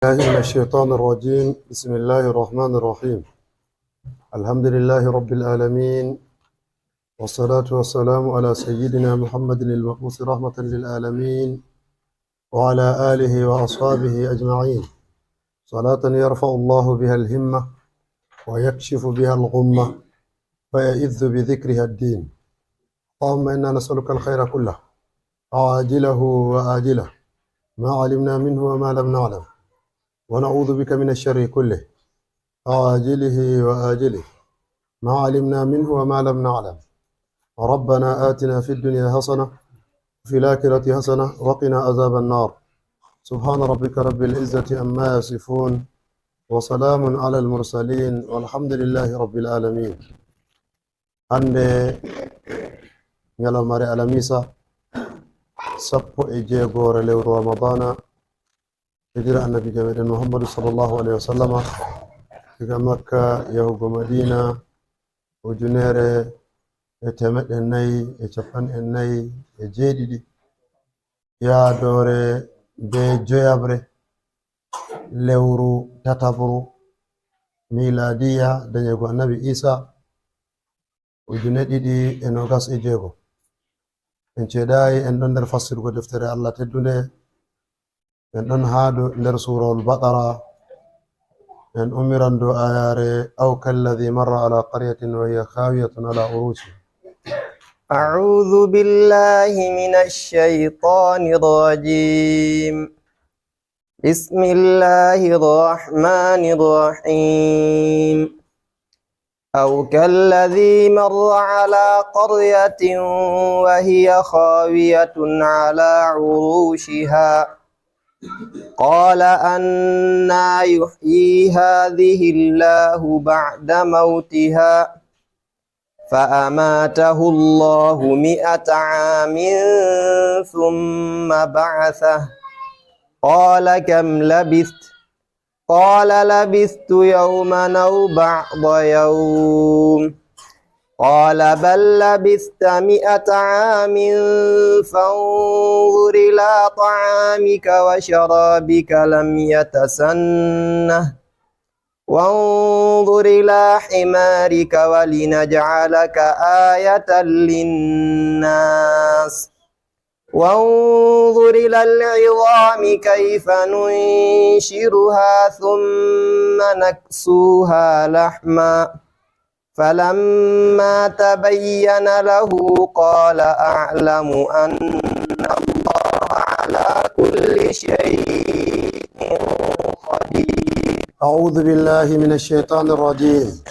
من الشيطان الرجيم. بسم الله الرحمن الرحيم. الحمد لله رب العالمين، والصلاة والسلام على سيدنا محمد المبعوث رحمة للعالمين وعلى آله وأصحابه أجمعين، صلاة يرفع الله بها الهمة ويكشف بها الغمة ويئذ بذكرها الدين. اللهم إنا نسألك الخير كله عاجله وآجله ما علمنا منه وما لم نعلم، ونعوذ بك من الشر كله عاجله وآجله ما علمنا منه وما لم نعلم. ربنا آتنا في الدنيا حسنة وفي الآخرة حسنة وقنا عذاب النار. سبحان ربك رب العزة عما يصفون وسلام على المرسلين والحمد لله رب العالمين. Hande ñalawmare alamisa sappo e jeegore lewru ramadana hijira annabi meɗen muhammadu sallllahu alayhi wa sallama diga makka yahugo madina ujunere e temeɗɗe nayyi e capanɗe nayyi e jeeɗiɗi yaadore be joyabre lewru tatabru miladiya dañego annabi isa ujune ɗiɗi e nogas e jeego. En ceeɗayi en ɗon nder fassirgo deftere allah teddunde, en ɗon haado nder surawol baqara, en umiran dow ayare aw kalladi marra ala qaryatin wa hiya khawiyatun ala urushi. أعوذ بالله من الشيطان الرجيم. بسم الله الرحمن الرحيم. أو كالذي مر على قرية وهي خاوية على عروشها قال أنى يحيي هذه الله بعد موتها فأماته الله 100 عام ثم بعثه قال كم لبثت؟ قال لبثت يوما أو بعض يوم قال بل لبثت 100 عام فانظر إلى طعامك وشرابك لم يتسنه وانظر إلى حمارك ولنجعلك آية للناس وانظر إلى العظام كيف ننشرها ثم نكسوها لحما فلما تبين له قال أعلم أن الله على كل شيء قدير. أعوذ بالله من الشيطان الرجيم.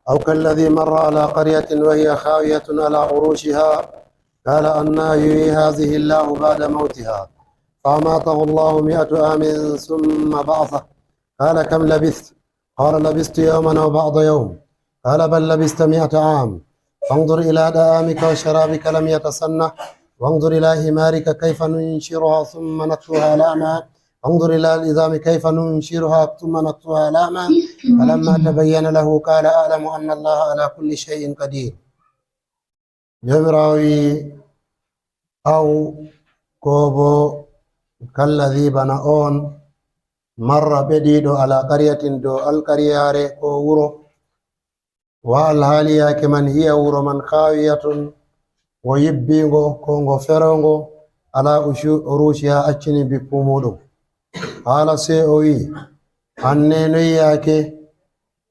أو كالذي مر على قرية وهي خاوية على عروشها قال أنى يحيي هذه الله بعد موتها فأماته الله 100 عام ثم بعثه قال كم لبثت؟ قال لبثت يوما أو بعض يوم قال بل لبثت 100 عام فانظر إلى دآمك وشرابك لم يتسنه وانظر إلى حمارك كيف ننشرها ثم نكسوها لحما انظر إلى العظام كيف ننشرها ثم نكسوها لحما فلما تبين له قال أعلم أن الله على كل شيء قدير. جمراوي أو كوبو كالذي بنا أون مر بديدو على قرية دو القرية كو ورو والهالية كمن هي ورو من خاوية ويبيغو كونغو فرونغو على أروشها أچني بكومودو قال سيئوي أني نياك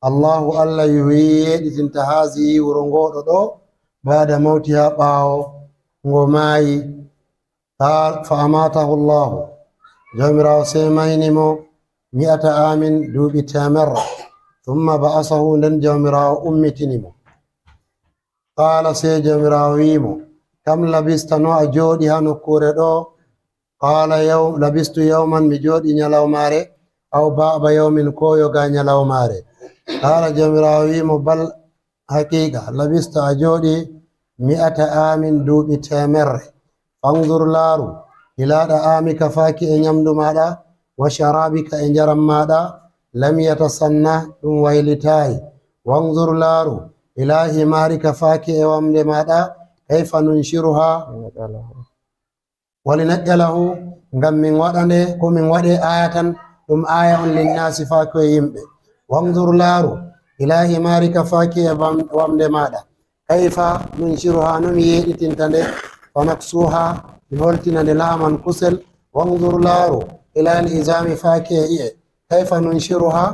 الله الله يحيي انتهازي ورونغو دو بعد موتها باو ngomai قال فأماته الله جمرا سيمينمو 100 عام دوبي تامر ثم بعثه لن جمرا أمتنمو قال سي جمرا ويمو كم لبست نوع جودي هنكوردو قال يوم لبست يوما مجودي نيلاو ماري أو بابا يوم كويو غا نيلاو ماري قال جمرا ويمو بل حقيقة لبست أجودي 100 عام دوبي تامر فانظر لارو إلى دآمك فاكي إن يمدو مادا وشرابك إن جرم مادا لم يتصنع ويلتاي وانظر لارو إلى حمارك فاكي ومد مادا كيف ننشرها ولنجله ngam min waɗane ko min waɗe ayatan آية للناس فاكو يمبي وانظر لارو إلى حمارك فاكي وامد ماذا كيف ننشرها نمي تنتند ونكسوها نولتنا للاما كسل وانظر لارو إلى الإزام فاكي كيف ننشرها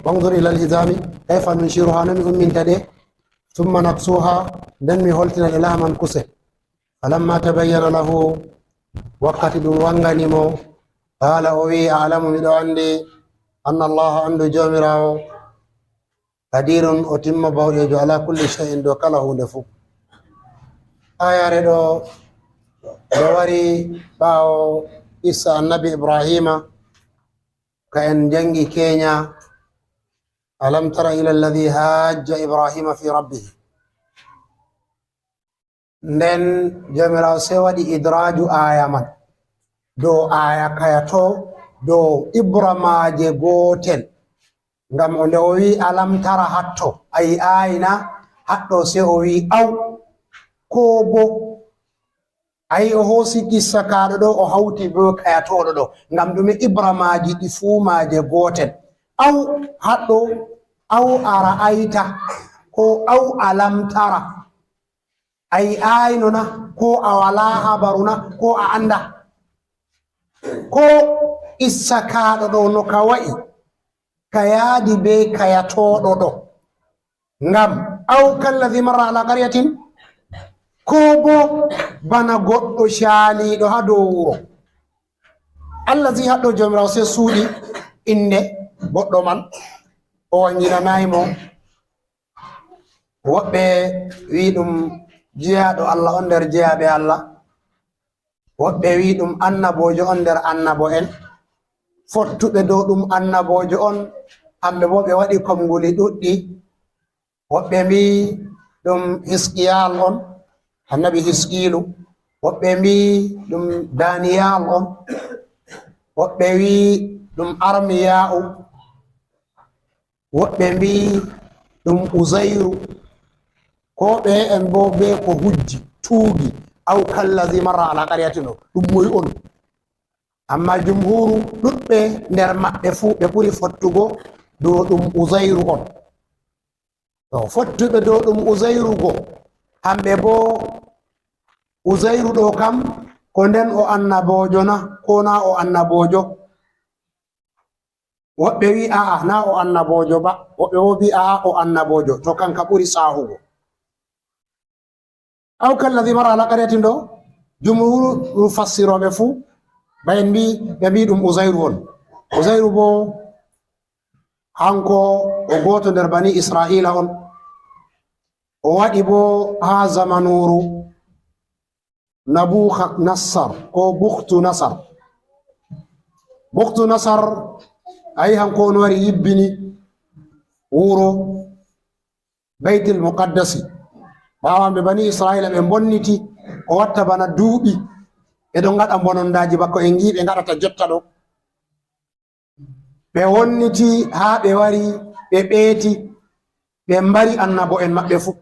وانظر إلى الإزام كيف ننشرها نمي من تدي ثم نكسوها نمي هولتنا للاما كسل فلما تبين له وقت دوانغانيمو قال أوي أعلم من عندي أن الله عنده جامراو قدير أتم بوريجو على كل شيء دوكله لفو آية ردو دواري باو إسا النبي إبراهيم كأن جنجي كينيا ألم تر إلى الذي هاج إبراهيم في ربه nden jomirawo sewadi idraju aya man do aya kayato do ibramaje gotel ngam o nde o wi alam tara hatto ay ayina haddo se o wi aw ko bo ay o hosi kissa kaɗo ɗo o hawti bo kayatoɗo ɗo ngam ɗume ibramaji ɗi fuumaje gotel aw haddo aw ara ayta ko aw alam tara ay aynona ko a wala habaruna ko a anda ko issa kaɗo ɗo no ka wa'i ka yaadi be kayatoɗo ɗo ngam aw kallazi marra ala qaryatin ko bo bana goɗɗo shaaliɗo ha dow wuro allazi haɗɗo jomirawo se suuɗi inde goɗɗo man o wanginanayimo woɓɓe wi ɗum jeyaɗo Allah on nder jeyaɓe Allah woɓɓe wi ɗum annabojo on nder annabo en fottuɓe dow ɗum annabojo on hamɓe bo ɓe waɗi komnguli ɗuɗɗi woɓɓe mbi ɗum hiskiyal on annabi hiskilu woɓɓe mbi ɗum daniyal on woɓɓe wi ɗum armiya'u woɓɓe mbi ɗum uzairu ko ɓe en bo be ko hujji tuugi aw kallazi marra ala qaryatin ɗum moy on amma jumhuru ɗuɗɓe nder maɓɓe fuu ɓe ɓuri fottugo dow ɗum uzairu on to fottuɓe dow ɗum uzairu go hamɓe bo uzairu ɗo kam ko nden o annabojo na ko na o annabojo woɓɓe wi aa na o annabojo ba woɓɓe wo wi aa o annabojo to kanka ɓuri sahugo aw kallazi mara ala qaryatin ɗo jumhuru fassiroɓe fuu ɓayen mbi ɓe mbi ɗum uzairu on uzairu bo hanko o goto nder bani israila on o waɗi bo ha zamanuru nabuha nassar ko buhtu nasar ayi hanko on wari yibbini wuro baitul muqaddasi ɓawamɓe bani israila ɓe bonniti o watta bana duuɓi ɓe ɗon gaɗa bonondaji bakko en gi ɓe gaɗata jotta ɗo ɓe wonniti ha ɓe wari ɓe ɓeeti ɓe mbari annabo en maɓɓe fu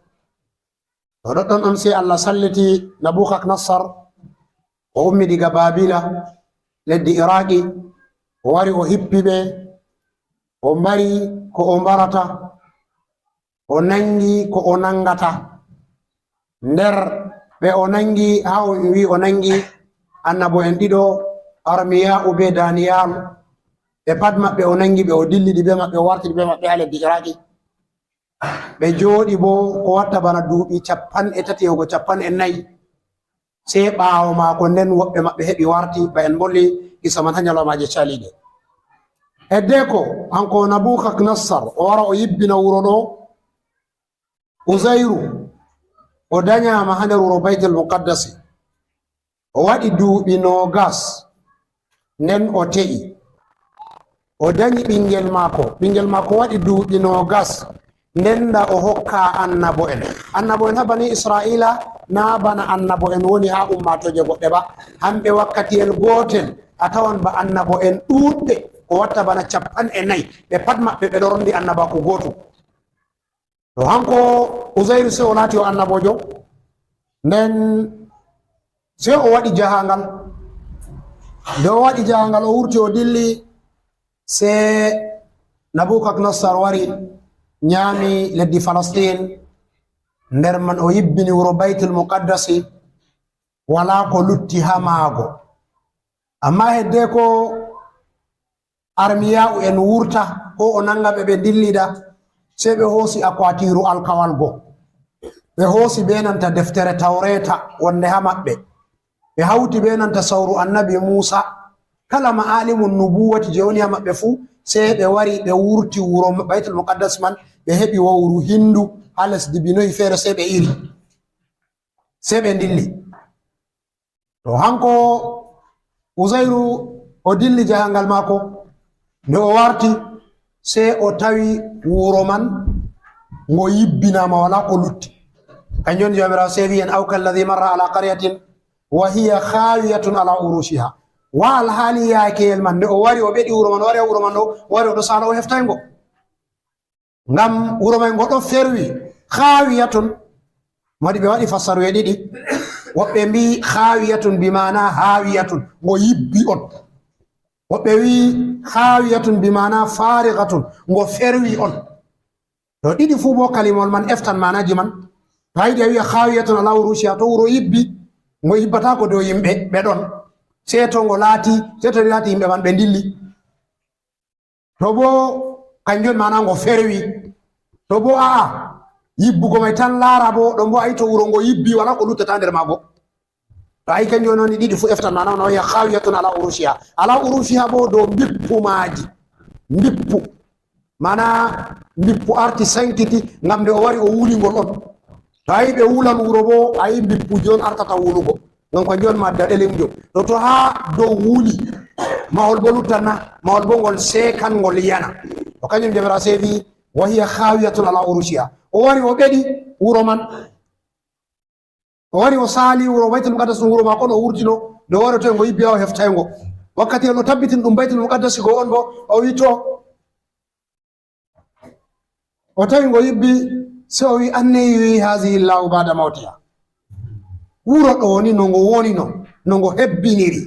to ɗoɗɗon on sei Allah salliti nabuha nassar o ummi diga babila leddi iraqi o wari o hippi ɓe o mbari ko o mbarata o nangi ko o nangata nder ɓe o nangi ha o wi o nangi annabo en ɗiɗo armiya'u be daniyal ɓe pat maɓɓe o nangi ɓe o dillidi be maɓɓe o wartidi be maɓɓe ha leddi iraqi ɓe jooɗi bo ko watta bana duuɓi 30 yahugo 40 sei ɓaawo maako nden woɓɓe maɓɓe heɓi warti ba en bolli isa man ha ñalawmaje caliɗe hedde ko hanko nabuha nassar o wara o yibbina wuro ɗo uzairu o dañama ha nder wuro baitul muqaddasi o waɗi duuɓi 20 nden o te'i o dañi ɓingel maako waɗi duuɓi 20 nden da o hokka annabo en ha bani israila na bana annabo en woni ha ummatoje goɗɗe ba hamɓe wakkatiyel gotel a tawan ba annabo en ɗuɗɓe ko watta bana 40 ɓe pat maɓɓe ɓe ɗo rondi annabaku goto to hanko uzairu se o naati o annabojo nden se o waɗi jahangal nde o waɗi jahangal o wurti o dilli se Nabukadnasar wari ñaami leddi Falastin nder man o yibbini wuro Baytul Muqaddasi wala ko lutti ha maago amma hedde ko armiya'u en wurta ko o nanga ɓe dillida se ɓe hoosi akwatiru alkawal go ɓe hoosi be nanta deftere tawreta wonde ha maɓɓe ɓe hawti be nanta sawru annabi Musa kala ma'alimun nubuwati je woni ha maɓɓe fu se ɓe wari ɓe wurti wuro Baytul Muqaddas man ɓe heɓi wawru hindu ha lesdi binoyi feere se ɓe iri se ɓe dilli to hanko Uzairu o dilli jahangal mako nde o warti se o tawi wuro man ngo yibbinama wala ko lutti kanjon jomirawo se wiyen aw kalladhi marra ala qaryatin wa hiya khawiyatun ala urushiha wa alhali yakeyel man nde o wari o ɓeɗi wuro man o wari ha wuro man ɗo wari oɗo sala o heftaygo ngam wuro man ngo ɗo ferwi khawiyatun modi ɓe waɗi fassaruye ɗiɗi woɓɓe mbi khawiyatun bimana hawiyatun ngo yibbi on woɓɓe wi khawiyatun bimana farighatun ngo ferwi on to ɗiɗi fu bo kalimol man eftan manaji man to haydi a wiya khawiyatun ala urushiha to wuro yibbi ngo yibbata ko dow yimɓe ɓe ɗon seto ngo laati seto laati yimɓe man ɓe dilli to bo kanjum mana ngo ferwi to bo aa yibbugo may tan laara bo ɗo bo ay to wuro ngo yibbi wala ko luttata nder maago to ay kanjum noon ɗiɗi fu eftan mana no wiya khawiyatun ala urushiha bo dow mbippu maaji mbippu mana mbippu arti sankiti ngam nde o wari o wulingol on to ayi ɓe wulan wuro bo ayi mbippuji on artata wulugo ngam kanjum on madda ɗelemjo to ha dow wuli mahol bo luttanna mahol bo ngol sekan ngol yana to kanjum jemira sefi wa hiya khawiyatun ala urushiha o wari o ɓeɗi wuro man o wari o saali wuro Baytul Muqaddas wuro mako no wurtino nde wari to ngo yibbi o heftaygo wakkati no tabbitin ɗum Baytul Muqaddas go on bo o wi to o tawi ngo yibbi se o wi anne wi hasihi llahu bada mawtiha wuro ɗo ni no ngo woni no ngo hebbiniri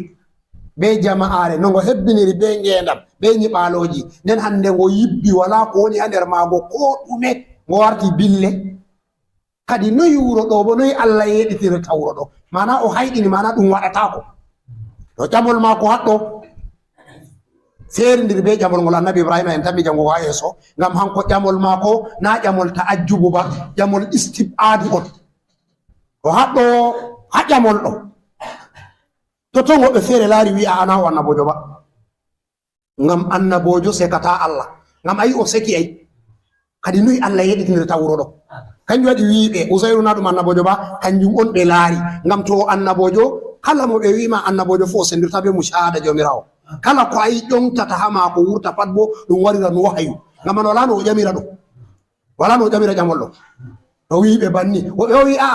be jama'are no ngo hebbiniri be ngendam be nyiɓaloji nden hande ngo yibbi wala ko woni ha nder maago ko ɗume ngo warti bille kadi noyi wuro ɗo bo noyi Allah yeɗitirta wuro ɗo mana o hayɗini mana ɗum waɗatako to ƴamol mako haɗɗo feerindiri be ƴamol ngol annabi Ibrahima en tammi jango ha yeeso ngam hanko ƴamol mako na ƴamol ta'ajjubu ba ƴamol istibadu on to haɗɗo ha ƴamol ɗo to woɓɓe feere laari wi a ana o annabojo ba ngam annabojo sekata Allah ngam ayi o seki ay kadi noyi Allah yeɗitinirta wuro ɗo kanjum waɗi wiɓe Uzairu na ɗum annabojo ba kanjum on ɓe laari ngam to annabojo kala mo ɓe wima annabojo fu o sendirta be mushahada jomirawo kala ko ayi ƴontata ha maako wurta pat bo ɗum warira no wahayu ngam man wala no o ƴamira ɗum wala no o ƴamira ƴamol ɗo to wiɓe banni woɓe o wi a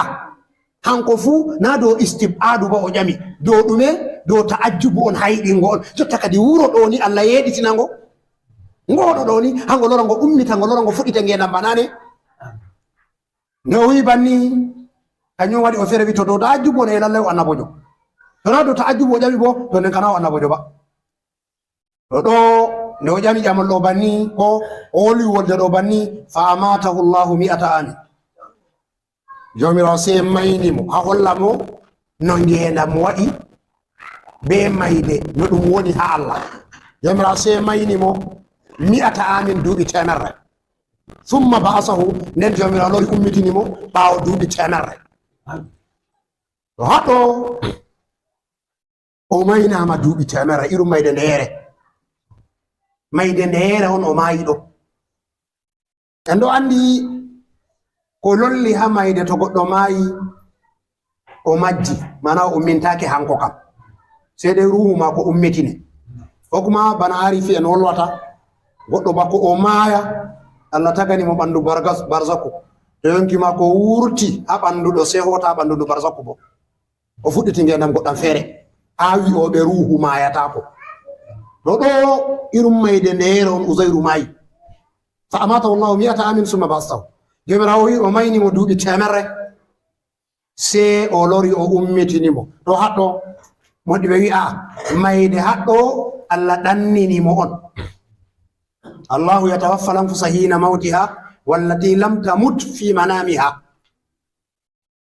hanko fu na dow istibadu ba o ƴami dow ɗume dow ta'ajjubu on hayɗingo on jotta kadi wuro ɗo ni Allah yeɗitinango ngoɗo ɗo ni hango lora ngo ummita ngo lora ngo fuɗɗita ngendam banane nde o wi banni kañum waɗi o feere wi to dow ta'ajjubu on e lallay o annabojo to na dow ta'ajjubu o ƴami bo to nden kana o annabojo ba to ɗo nde o ƴami ƴamol ɗo banni ko o wolwi wolde ɗo banni fa amatahu llahu mi'ata ami jomirawo se maynimo ha holla mo no ngendam waɗi be mayde no ɗum woni ha Allah jomirawo se maynimo mi'ata amin duuɓi temerre summa ba'asahu nden jomirawo lori ummitinimo ɓawo duuɓi temerre to haɗɗo o maynama duuɓi temerre irum mayde ndeere on o maayi ɗo en ɗo andi ko lolli ha mayde to goɗɗo maayi o majji mana o ummintake hanko kam sei dai ruhu ma ko ummitine ko kuma bana arifi en wolwata goɗɗo bako o maaya Allah tagani mo ɓandu barzaku to yonki ma ko wurti ha ɓandu ɗo sei hota ha ɓandu ɗo barzaku bo o fuɗɗiti ngendam goɗɗam feere ha wi o ɓe ruhu maayatako ɗo ɗo irum mayde ndeere on Uzairu maayi fa amatahu llahu mi'ata amin summa ba'asahu jomirawo wi o maynimo duuɓi temerre se o lori o ummitinimo to haɗɗo moɗi ɓe wi'a mayde haɗɗo Allah ɗanninimo on. Allahu yatawaffa al-anfusa hina mawtiha wallati lam tamut fi manamiha.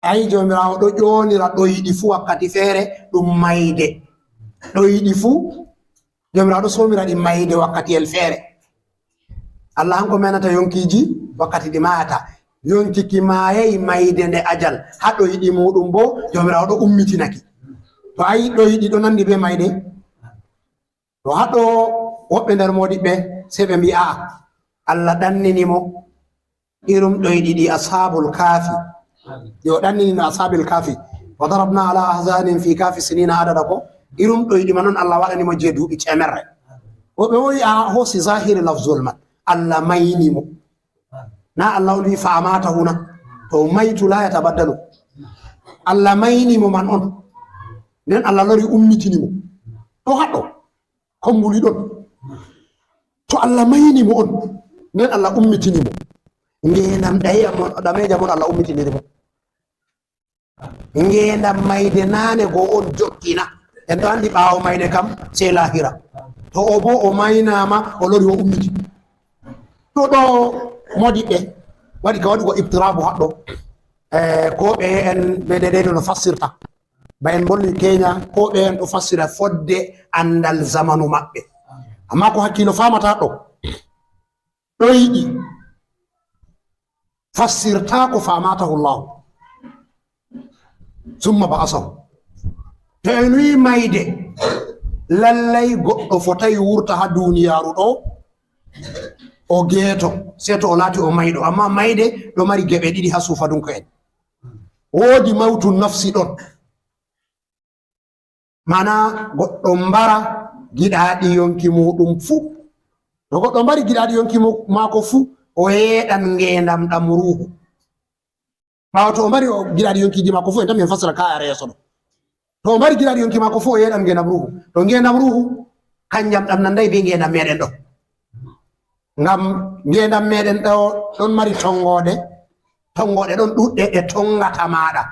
Ay jomirawo ɗo ƴonira ɗoyiɗi fu wakkati feere ɗum mayde. Ɗoyiɗi fu jomirawo ɗo somira ɗi mayde wakkatiyel feere. Allah hanko menata yonkiji wakkati ɗi mayata. Yonkiki mayayi mayde nde ajal ha ɗoyiɗi muɗum bo jomirawo ɗo ummitinaki. To ayi ɗoyiɗi ɗo nandi be mayde, to haɗo woɓɓe nder modiɓɓe sei ɓe mbi'a Allah ɗanninimo irum ɗoyiɗi ɗi ashabul kafi. Yo ɗanninino ashabil kafi wa darabna ala ahzanin fi kafi sinina adada ko irum ɗoyiɗi ma non Allah waɗanimo je duuɓi temerre. Woɓɓe woyi a hosi zahiri lafzol man Allah maynimo, na Allah on wi fa amata huna to maytu la yatabaddalu. Allah maynimo man on nden Allah lori ummitinimo to haɗo kombuli ɗon. To Allah maynimo on nden Allah ummitinimo ngendam ɗameja mon Allah ummitinirimo. Ngendam mayde nane go on jokkina en ɗo andi ɓawo mayde kam sei lahira. To o bo o maynama o lori o ummiti. To ɗo modiɓɓe waɗi ka waɗugo ibtirabu haɗɗo ko ɓe en ɓedeɗeɗo no fassirta ba en bolli Kenya ko ɓe en ɗo fassira fodde andal zamanu maɓɓe. Amma ko hakkilo famata ɗo ɗoyiɗi fassirta ko famatahu llahu summa ba'asahu. To en wi mayde lallay goɗɗo fotayi wurta ha duniyaru ɗo o geeto sei to o laati o mayɗo. Amma mayde ɗo mari geɓe ɗiɗi ha sufadunko en. Woodi mawtu nafsi ɗon, mana goɗɗo mbara giɗaɗi yonki muɗum fu. To goɗɗo mbari giɗaɗi yonki maako fu o yeɗan ngendam ɗam ruhu. ɓawo to o mbari giɗaɗi yonkiji maako fu en tan min fassira ka are yeso ɗo. To o mbari giɗaɗi yonki maako fu o yeɗan ngendam ruhu. To ngendam ruhu kanjam ɗam nandayi be ngendam meɗen ɗo. Ngam ngendam meɗen ɗo ɗon mari tongoɗe ɗon ɗuɗɗe ɗe tongata maɗa.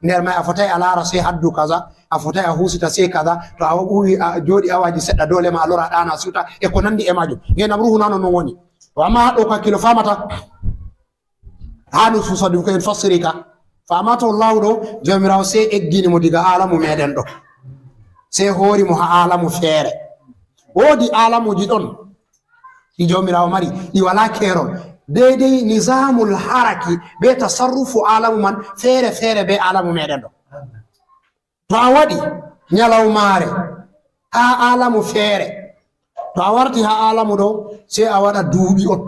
Nder may a fotai a lara sei haddu kaza, a fotai a husita sei kaza. To a ɓuwi a joɗi awaji seɗɗa dole ma a lora ɗana siwta e ko nandi e majum. Ngendam ruhu nano non woni. To amma haɗo ko hakkilo famata hanu susa ɗum ko en fassiri ka famata Allahu ɗo jomirawo sei eggini mo diga alamu meɗen ɗo sei hoori mo ha alamu feere. Woodi alamuji ɗon ɗi jomirawo mari ɗi wala kerol. Deidei nizamul haraki be tasarrufu alamu man feere feere be alamu meɗen ɗo. To a waɗi nyalawmare ha alamu feere, to a warti ha alamu ɗo sei a waɗa duuɓi on.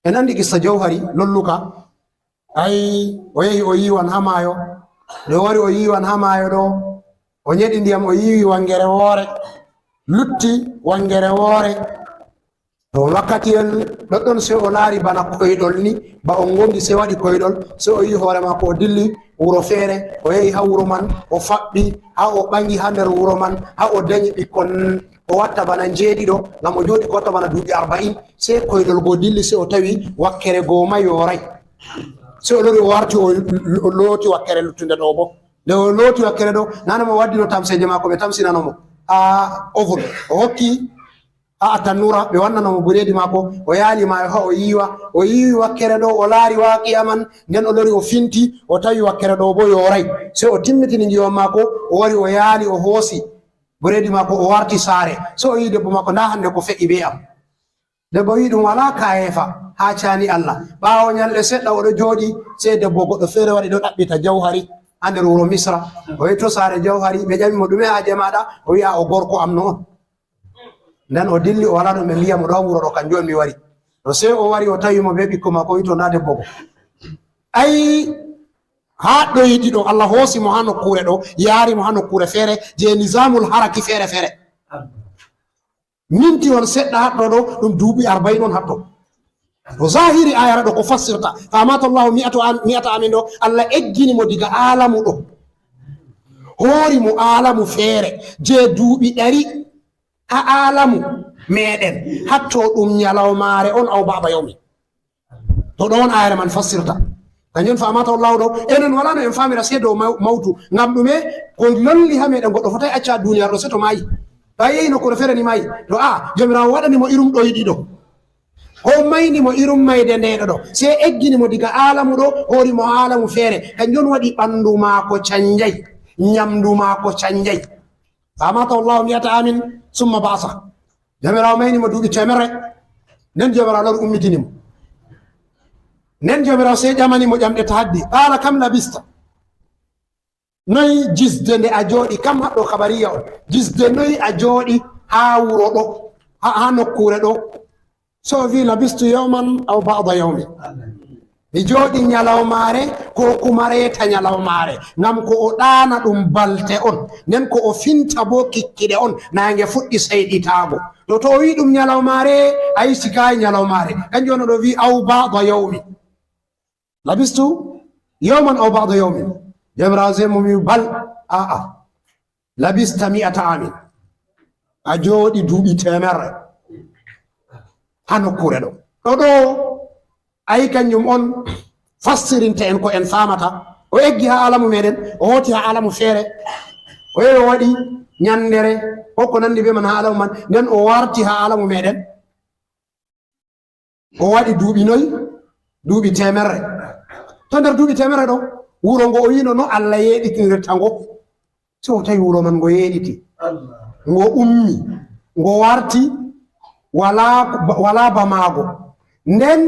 En andi kissa jawhari lolluka ay o yehi o yiwan ha maayo. Nde wari o yiwan ha maayo ɗo o nyeɗi ndiyam o yiwi wangere woore lutti wangere woore. To wakkatiyel ɗoɗɗon sei o laari bana koyɗol ni ba o gongi sei waɗi koyɗol sei o yi hoore makko o dilli wuro feere. O yehi ha wuro man o faɓɓi ha o ɓangi ha nder wuro man ha o dañi ɓikkon o watta bana jeeɗiɗo ngam o jooɗi gotta bana duuɓi 40 sei koyɗol go dilli sei o tawi wakkere goo ma yoray. Sei o lori o warti o looti wakkere luttude ɗo bo. Nde o looti wakkere ɗo nanamo waddino tamseje makko ɓe tamsinanomo ha oven o hokki ha tannura ɓe wannanomo buredi makko o yaali mayo ha o yiwi wakkere ɗo o laari waqiya man. Nden o lori o finti o tawi wakkere ɗo bo yoray. Sei o timmitini njiwam makko o wari o yaali o hoosi buredi makko o warti saare. So o yi debbo makko nda hande ko feƴi be am. Debbo wi ɗum wala kayefa ha cani Allah. Ɓawo nyalɗe seɗɗa oɗo jooɗi sei debbo goɗɗo feere waɗi ɗo ɗaɓɓita jawhari ha nder wuro Misra. O wi to saare jawhari ɓe ƴamimo ɗume haje maɗa? O wi a o gorko am no on. Nden o dilli o wala ɗum ɓe mbiya mo ɗo wuro ɗo kanjum mi wari. To sei o wari o tawimo be ɓikko makko wi to nda debbo ko ay ha ɗoyiɗi ɗo Allah hoosi mo ha nokkure ɗo yaari mo ha nokkure feere je nizamul haraki feere feere. Minti on seɗɗa haɗɗo ɗo ɗum duuɓi 40 on haɗɗo. To zahiri ayara ɗo ko fassirta famata Allahu mi'ata amin ɗo Allah eggini mo diga alamu ɗo hoori mo alamu feere je duuɓi 100 ha alamu meɗen hatto ɗum nyalawmare on aw baba yawmi. To ɗon ayare man fassirta kanjum famata wallahu ɗo enen wala no en famira seedo mawtu ngam ɗume ko lolli ha meɗen goɗɗo fotai acca duniyar ɗo seto maayi to a yehi nokkure feere ni maayi to jomirawo waɗanimo irum ɗo yiɗi ɗo o maynimo irum mayde ndeɗo ɗo se egginimo diga alamu ɗo horimo alamu feere kanjum waɗi ɓandu maako canjay ñamdu maako canjay famata wallahu miyata amin summa basa jomirawo maynimo duuɓi temerre nden jomirawo lori ummitinimo nden jomirawo sey ƴamanimo ƴamɗe tahaddi qala kam labista noyi jisde nde a jooɗi kam haɗɗo kabariya on jisde noyi a jooɗi ha wuro ɗo ha nokkure ɗo so wi labistu yawman aw ba'da yawmi mi jooɗi ñalawmaare ko kumareta ñalawmaare ngam ko o ɗaana ɗum balte on nden ko o finta bo kikkiɗe on nange fuɗɗi sayɗitaago to o wi ɗum ñalawmaare a yisti kaye ñalawmaare kanjum on oɗo wi aw ba'da yawmi labistu yawman aw ba'da yawmi jomirawo se mo wi bal labista mi'ata amin a jooɗi duuɓi temerre ha nokkure ɗo ɗo ayi kanjum on fassirinta en ko en famata o eggi ha alamu meɗen o hoti ha alamu feere o yehi o waɗi ñandere hokko nandi be man ha alamu man nden o warti ha alamu meɗen o waɗi duuɓi noyi duuɓi temerre to nder duuɓi temerre ɗo wuro ngo o wino no Allah yeɗitinirta ngo so o tawi wuro man ngo yeɗiti ngo ummi ngo warti wala bamago nden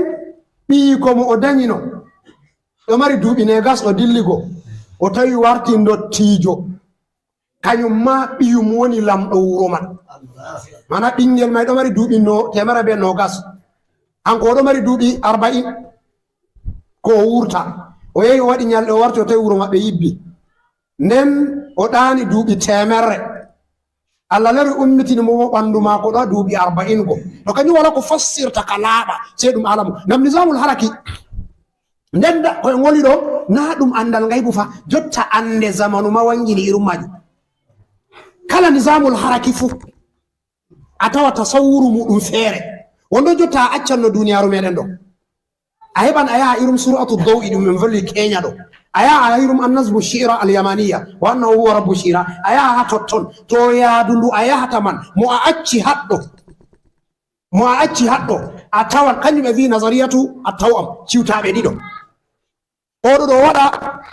ɓii komo o dañino ɗo mari duuɓi negas o dilligo o tawi warti dottijo kañum ma ɓiyum woni lamɗo wuro man mana ɓingel may ɗo mari duuɓi temere be nogas hanko o ɗo mari duuɓi 40 ko o wurta o yehi o waɗi ñalɗe o warti o tawi wuro maɓɓe yibbi nden o ɗaani duuɓi temerre Allah lari ummitini mo ɓandu maako ɗo duuɓi 40 go to kañum wala ko fassirta ka laaɓa sey ɗum alamu ngam nisamul haraki nden koye ngoli ɗo na ɗum andal ngaybu fa jotta ande zamanu ma wangini irum majum kala nisamul haraki fuu a tawa tasawuru muɗum feere wonɗo jotta a accanno duniyaru meɗen ɗo a heɓan a yaha irum suratu dawi ɗum min volli keña ɗo a yaha a irum annasbu shira alyamaniya wa annahu huwa rabbu shira a yaha ha totton to yaadu ndu a yahata man mo a acci haɗɗo a tawan kañum ɓe wi nazariyatu a tawam ciwtaɓe ɗiɗo oɗo ɗo waɗa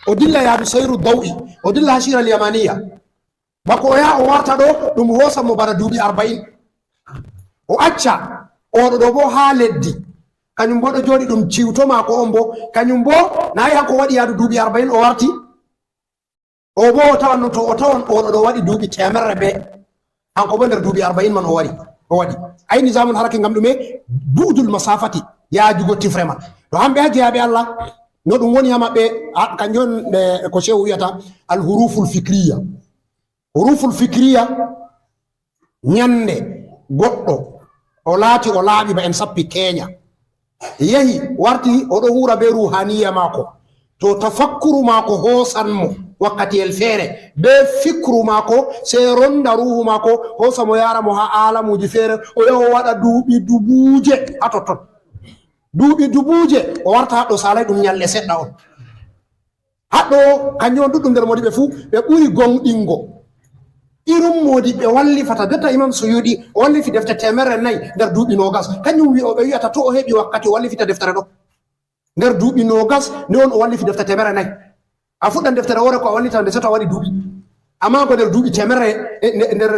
o dilla yaadu sayru dawi o dilla ha shira alyamaniya bako o yaha o warta ɗo ɗum hosan mo bana duuɓi 40 o acca oɗo ɗo bo ha leddi kañum bo ɗo jooɗi ɗum ciwto maako on bo kañum bo nayi hanko waɗi yaadu duuɓi 40 o warti o bo o tawan no to o tawan oɗo ɗo waɗi duuɓi temerre be hanko bo nder duuɓi 40 man o waɗi ayni zaman harake ngam ɗume buudul masafati yaajugo tifre man to hamɓe ha jeyaɓe Allah no ɗum woni ha maɓɓe kanjum ɓe ko chew wiyata al huruful fikriya ñande goɗɗo o laati o laaɓi ba en sappi keña yehi warti oɗo hura be ruhaniya maako to tafakkuru maako hoosanmo wakkatiyel feere be fikru maako se ronda ruhu maako hoosamo yaramo ha alamuji feere o yaha o waɗa duuɓi dubuuje ha totton duuɓi dubuuje o warta haɗɗo salay ɗum ñalɗe seɗɗa on haɗɗo kanjum on ɗuɗɗum nder modiɓe fuu ɓe ɓuri gonɗingo irum modiɓe wallifata jotta imam Suyuɗi o wallifi defte 400 nder duuɓi nogas kañum wi o ɓe wiyata to o heɓi wakkati o wallifita deftere ɗo nder duuɓi nogas nde on o wallifi defte 400 a fuɗɗan deftere wore ko a wallita nde seto a waɗi duuɓi amma ko nder duuɓi temerre nder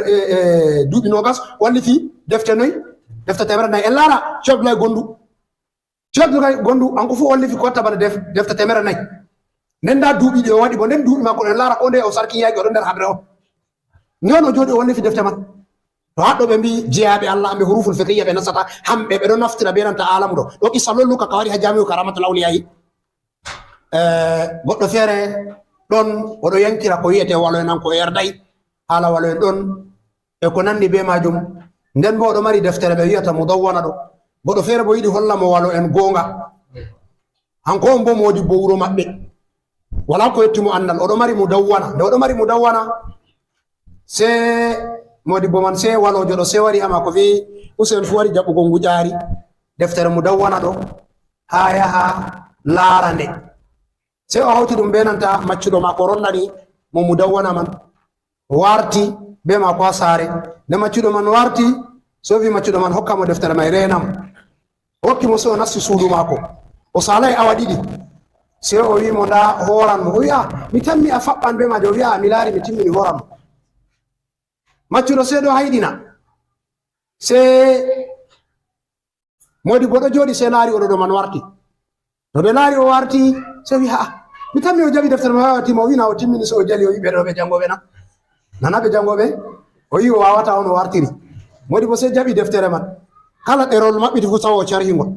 duuɓi nogas wallifi defte 400 en laara Cheikh Gondu hanko fu wallifi ko watta bana defte 400 nden da duuɓi ɗi o waɗi bo nden duuɓi makko en laara ko nde o sarki yaaki oɗo nder habre o non o jooɗi o wallifi defte man to haɗɗo ɓe mbi jeyaɓe Allah amɓe huruful fikriya ɓe nasata hamɓe ɓe ɗo naftira be nanta alamu ɗo ɗo qissa lolluka ka wari ha jamiu karamatul awliyayi goɗɗo feere ɗon oɗo yankira ko wiyete walo en an ko yerdayi haala walo en ɗon e ko nandi be majum nden bo oɗo mari deftere ɓe wiyata mudawwana ɗo goɗɗo feere bo yiɗi hollamo walo en gonga hanko on bo modi bo wuro maɓɓe wala ko yettimo andal oɗo mari mudawwana nde oɗo mari mudawwana se modibo man se walojo ɗo se wari ama ko wi usen fu wari jaɓɓugo nguƴaari deftere mudawwana ɗo ha yaha laara nde sai o hawti ɗum be nanta maccuɗo maako ronnani mo mudawwana man warti be maako ha saare nde maccuɗo man warti so wi maccuɗo man hokka mo deftere may renam hokki mo so o nasti suudu maako o salay awa ɗiɗi sai o wi mo nda horan mo o wi'a mi tammi a faɓɓan be maje o wi'a mi laari mi timmini horan mo maccuɗo sai ɗo hayɗina sai modi bo ɗo jooɗi sai laari oɗo ɗo man warti to ɓe laari o warti sai wi ha'a mi tammi o jaɓi deftere ma wawatima o wina o timmini so o jali o wi ɓe ɗo ɓe jangoɓe na nana ɓe jangoɓe o wi o wawata on o wartiri modi bo sai jaɓi deftere man kala ɗerol maɓɓiti fu taw o carhingol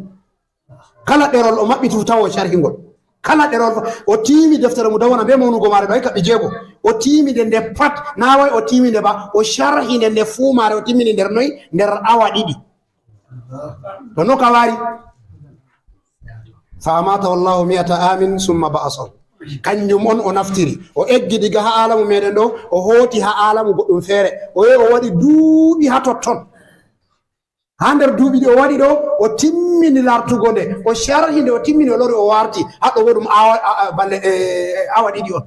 kala ɗerol o maɓɓiti fu taw o carhingol kala ɗerol o tiimi deftere mu dawana be mawnugo maare ɗo hay kaɓɓe jeego o tiimide nde pat na way o tiimide ba o sharhinde nde fuu maare o timmini nder noyi nder awa ɗiɗi to no ka wari fa amatahu llahu mi'ata amin summa ba'asahu kanjum on o naftiri o eggi diga ha alamu meɗen ɗo o hooti ha alamu goɗɗum feere o yehi o waɗi duuɓi ha totton ha nder duuɓi ɗi o waɗi ɗo o timmini lartugo nde o sharhi nde o timmini o lori o warti haɗo bo ɗum balle awa ɗiɗi on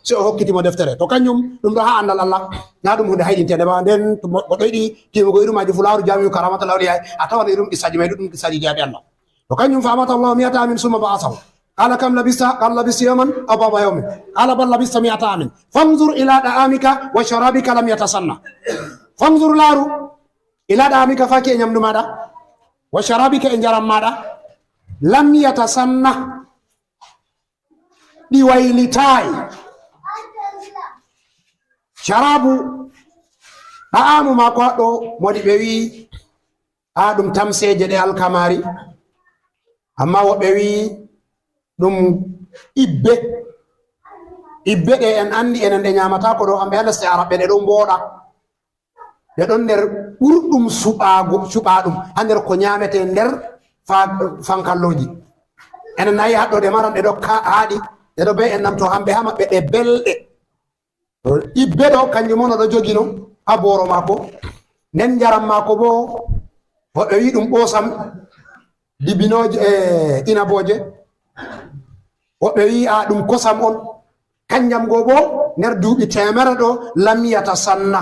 so o hokkitimo deftere to kanjum ɗum ɗo ha andal Allah na ɗum hunde hayɗintede ba nden to goɗɗo yiɗi timugo irumaji fularu jamiu karamata lawli hay a tawan irum qissaji may ɗuɗɗum qissaji jaabi Allah to kanjum fa amata Allahu mi'ata amin summa ba'asahu قال كم لبست؟ قال لبست يوما أو بعض يوم قال بل لبست 100 عام فانظر إلى طعامك وشرابك لم يتصنع فانظر لارو إلى طعامك فاكي إن يمدو ماذا وشرابك إن جرم ماذا لم يتصنع لويلتاي شرابو طعام ما قادو مودي بيوي آدم تمسي جدي الكماري أما وبيوي ɗum ibbe ɗe en andi enen ɗe ñamata ko ɗo hamɓe ha lesɗe araɓe ɗe ɗon mbooɗa ɗe ɗon nder ɓurɗum suɓaɗum ha nder ko ñamete nder fankalloji enen nayi haɗɗo ɗe maran ɗe ɗo haaɗi ɗe ɗo be en nam to hamɓe ha maɓɓe ɗe belɗe ibbe ɗo kanjum on oɗo jogino ha boro mako nden jaram mako bo woɓɓe wi ɗum ɓosam dibinoje inaboje woɓɓe wi a ɗum kosam on kanjam go bo nder duuɓi temere ɗo lamiyata sanna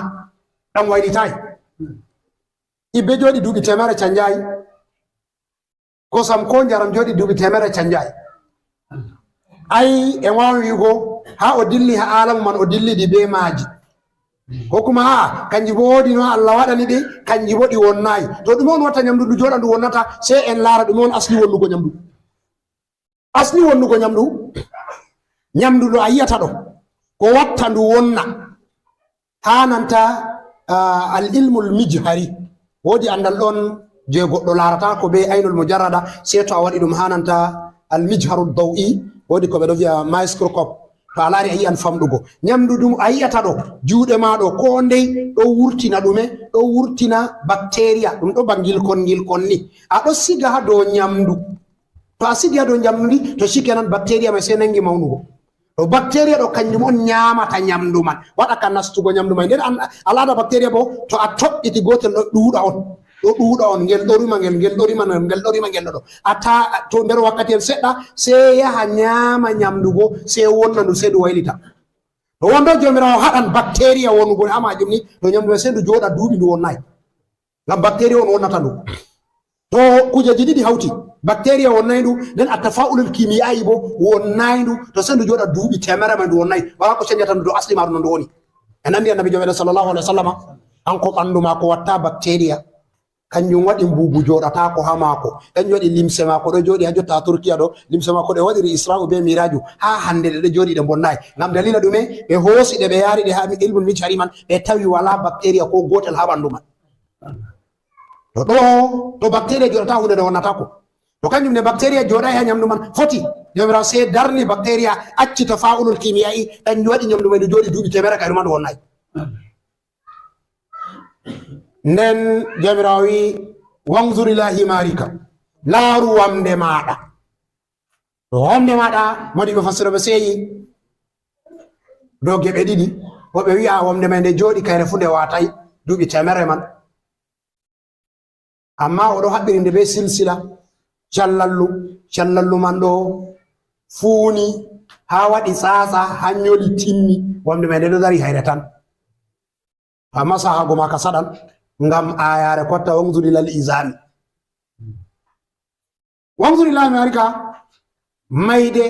ɗam waylitayi ibbe jooɗi duuɓi temere canjayi kosam ko jaram jooɗi duuɓi temere canjayi ay e wawi wigo ha o dilli ha alamu man o dillidi be maaji ko kuma ha kanji bo woodi no Allah waɗani ɗi kanji bo ɗi wonnayi to ɗum on watta ñamdu ndu jooɗa ndu wonnata sei en laara ɗum on asli wonnugo ñamdu asli wonnugo ñamdu ɗo a yiyata ɗo ko watta ndu wonna ha nanta al ilmul mijhari woodi andal ɗon je goɗɗo larata ko be aynul mujarrada sei to a waɗi ɗum ha nanta al mijharu dawi woodi ko ɓe ɗo wiya microscope to a laari a yiyan famɗugo ñamdu ɗum a yiyata ɗo juuɗe ma ɗo ko ndey ɗo wurtina ɗume ɗo wurtina bactéria ɗum ɗo ba gilkon ni a ɗo siga ha dow ñamdu to a sigi ha dow ñamdu ndi to shikenan bactéria mai sei nangi mawnugo to bactéria ɗo kanjum on ñamata ñamdu man waɗa ka nastugo ñamdu mai nden alaada bactéria bo to a toɓɓiti gotel ɗo ɗuuɗa on ngel ɗorima ngel ɗorima ngel ɗo ata to nder wakkati en seɗɗa sei yaha ñaama ñamdu go sei wonna ndu sei ndu waylita to wondo jomirawo haɗan bactéria wonugo ha majum ni to ñamdu mai sei ndu jooɗa duuɓi ndu wonnayi ngam bactéria on wonnata ndu to kujeji ɗiɗi hawti bactéria wonnayi ndu nden a tafaulul kimiyayi bo wonnayi ndu to sei ndu jooɗa duuɓi temere ma ndu wonnayi wala ko señata ndu dow asli maɗu no ndu woni en andi annabi jomeɗen sallllahu alih wa sallam an ko ɓandu ma ko watta bactéria kanjum waɗi mbubu jooɗata ko ha maako ɗen waɗi limse maako ɗo jooɗi ha jotta turkiya ɗo limse maako ɗe waɗiri isra'u be miraju ha hande ɗe ɗo jooɗi ɗe bonnayi ngam dalila ɗume ɓe hoosi ɗe ɓe yaari ɗe ha ilmul mijhari man ɓe tawi wala bactéria ko gotel ha ɓandu man to ɗo to bactéria jooɗata hunde nde wonnata ko to kanjum ne bactéria jooɗayi ha ñamdu man foti jomirawo sei darni bactéria acci to fa'ulul kimiyayi kanjum waɗi ñamdu man ndu jooɗi duuɓi temere kayru man ndu wonnayi nden jomirawo wi wanzur ila himarika laaru wamde maɗa to wamde maɗa modi ɓe fassiroɓe seyi dow geɓe ɗiɗi woɓe wi'a wamde mai nde jooɗi kayre fu nde watayi duuɓi temere man amma oɗo haɓɓiri nde be silsila callallu man ɗo fuuni ha waɗi tsatsa hanyoli timmi wamde men ɗo dari hayre tan amma sahago ma ka saɗan ngam ayare kotta wonzuri lal izami wonzuri lami arika mayde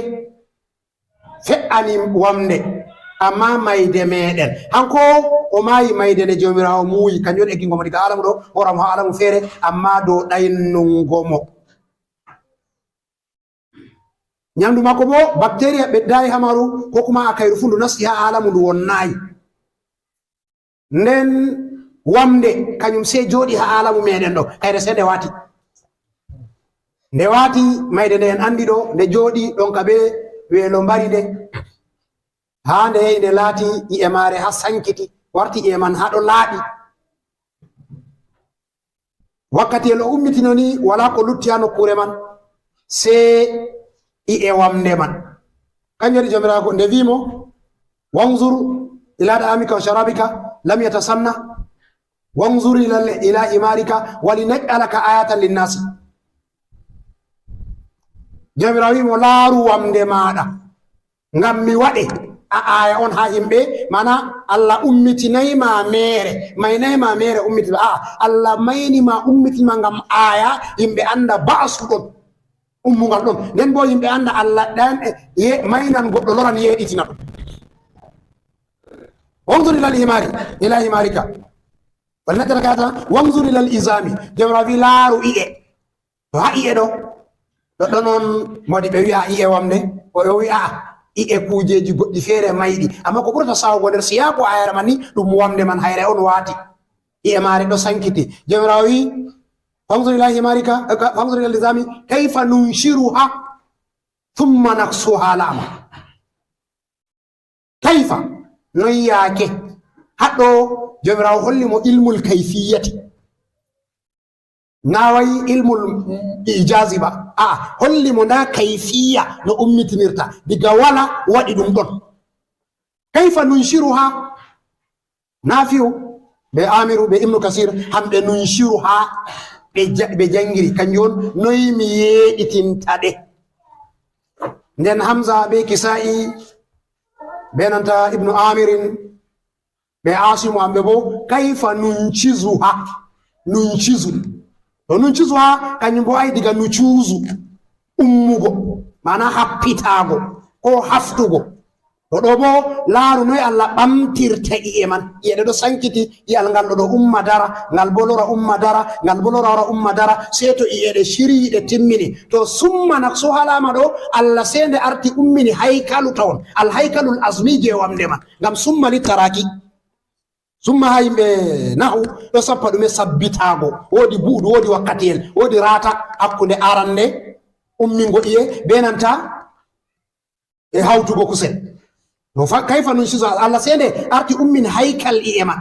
fe'ani wamde amma mayde meɗen hanko o mayi mayde nde jomirawo muuyi kanjum eggi ngomo diga alamu ɗo horam ha alamu feere amma dow ɗaynungomo ñamdu makko bo bactéria ɓeddayi hamaru ko kuma a kayru fu ndu nasti ha alamu ndu wonnayi nden wamde kañum se jooɗi ha alamu meɗen ɗo kayre se nde wati mayde nde en andi ɗo nde jooɗi ɗon ka ɓe weelo mbari nde ha nde yehi nde laati i'e mare ha sankiti warti i'e man ha ɗo laaɓi wakkatiyel o ummitino ni wala ko lutti ha nokkure man se i'e wamde man kanjum waɗi jomiraako nde wimo wanzur ila da'amika wa sharabika lam yatasanna wanzur ila himarika walinaj'alaka ayatan linnasi jomirawo wimo laaru wamde maɗa ngam mi waɗe a aya on ha yimɓe mana Allah ummitinayma mere maynayma mere ummitima Allah maynima ummitima ngam aya yimɓe anda ba'su ɗon ummugal ɗon nden bo yimɓe anda Allah ɗan maynan goɗɗo loran yeɗitina ɗum wanzur ila himarika walnaj'alaka wanzur ila al-izami jomirawo wi laaru i'e to ha i'e ɗo ɗoɗɗo noon modi ɓe wi'a i'e wamde o wi'a i'e kujeji goɗɗi feere mayɗi amma ko ɓurata sawugo nder siyako ayere man ni ɗum wamde man hayre on waati i'e mare ɗo sankiti jomirawo wi fanzur ila himarika fanzur ila lizami kayfa nunshiruha thumma naksuha lama kayfa non yaake haɗɗo jomirawo holli mo ilmul kayfiyati nawayi ilmul ijazi ba holli mo nda kayfiya no ummitinirta diga wala waɗi ɗum ɗon kayfa nunshiruha nafiu ɓe amiru ɓe ibnu kasir hamɓe nunshiruha ɓe jangiri kanjum on noyi mi yeɗitinta ɗe nden hamza ɓe kisa'i ɓe nanta ibnu amirin ɓe asimu hamɓe bo kayfa nunchizuha nunchizu to nuncizuha kañum bo ay diga nucuusu ummugo mana happitago ko haftugo to ɗo bo laaru noy Allah ɓamtirta i'e man i'e ɗo sankiti i'al ngal ɗo umma dara ngal bo lora umma dara ngal bo lora umma dara sei to i'e ɗe shiri ɗe timmini to summa nakso halama ɗo Allah sei nde arti ummini haykalu tawon al haykalul azmi je wamde man ngam summa littaraki summa ha yimɓe nahu ɗo sappa ɗume sabbitago woodi buuɗu woodi wakkatiyel woodi rata hakkunde arande ummingo iye be nanta e hawtugo kusel no kayfa nun siso Allah sende arti ummin haykal i'e man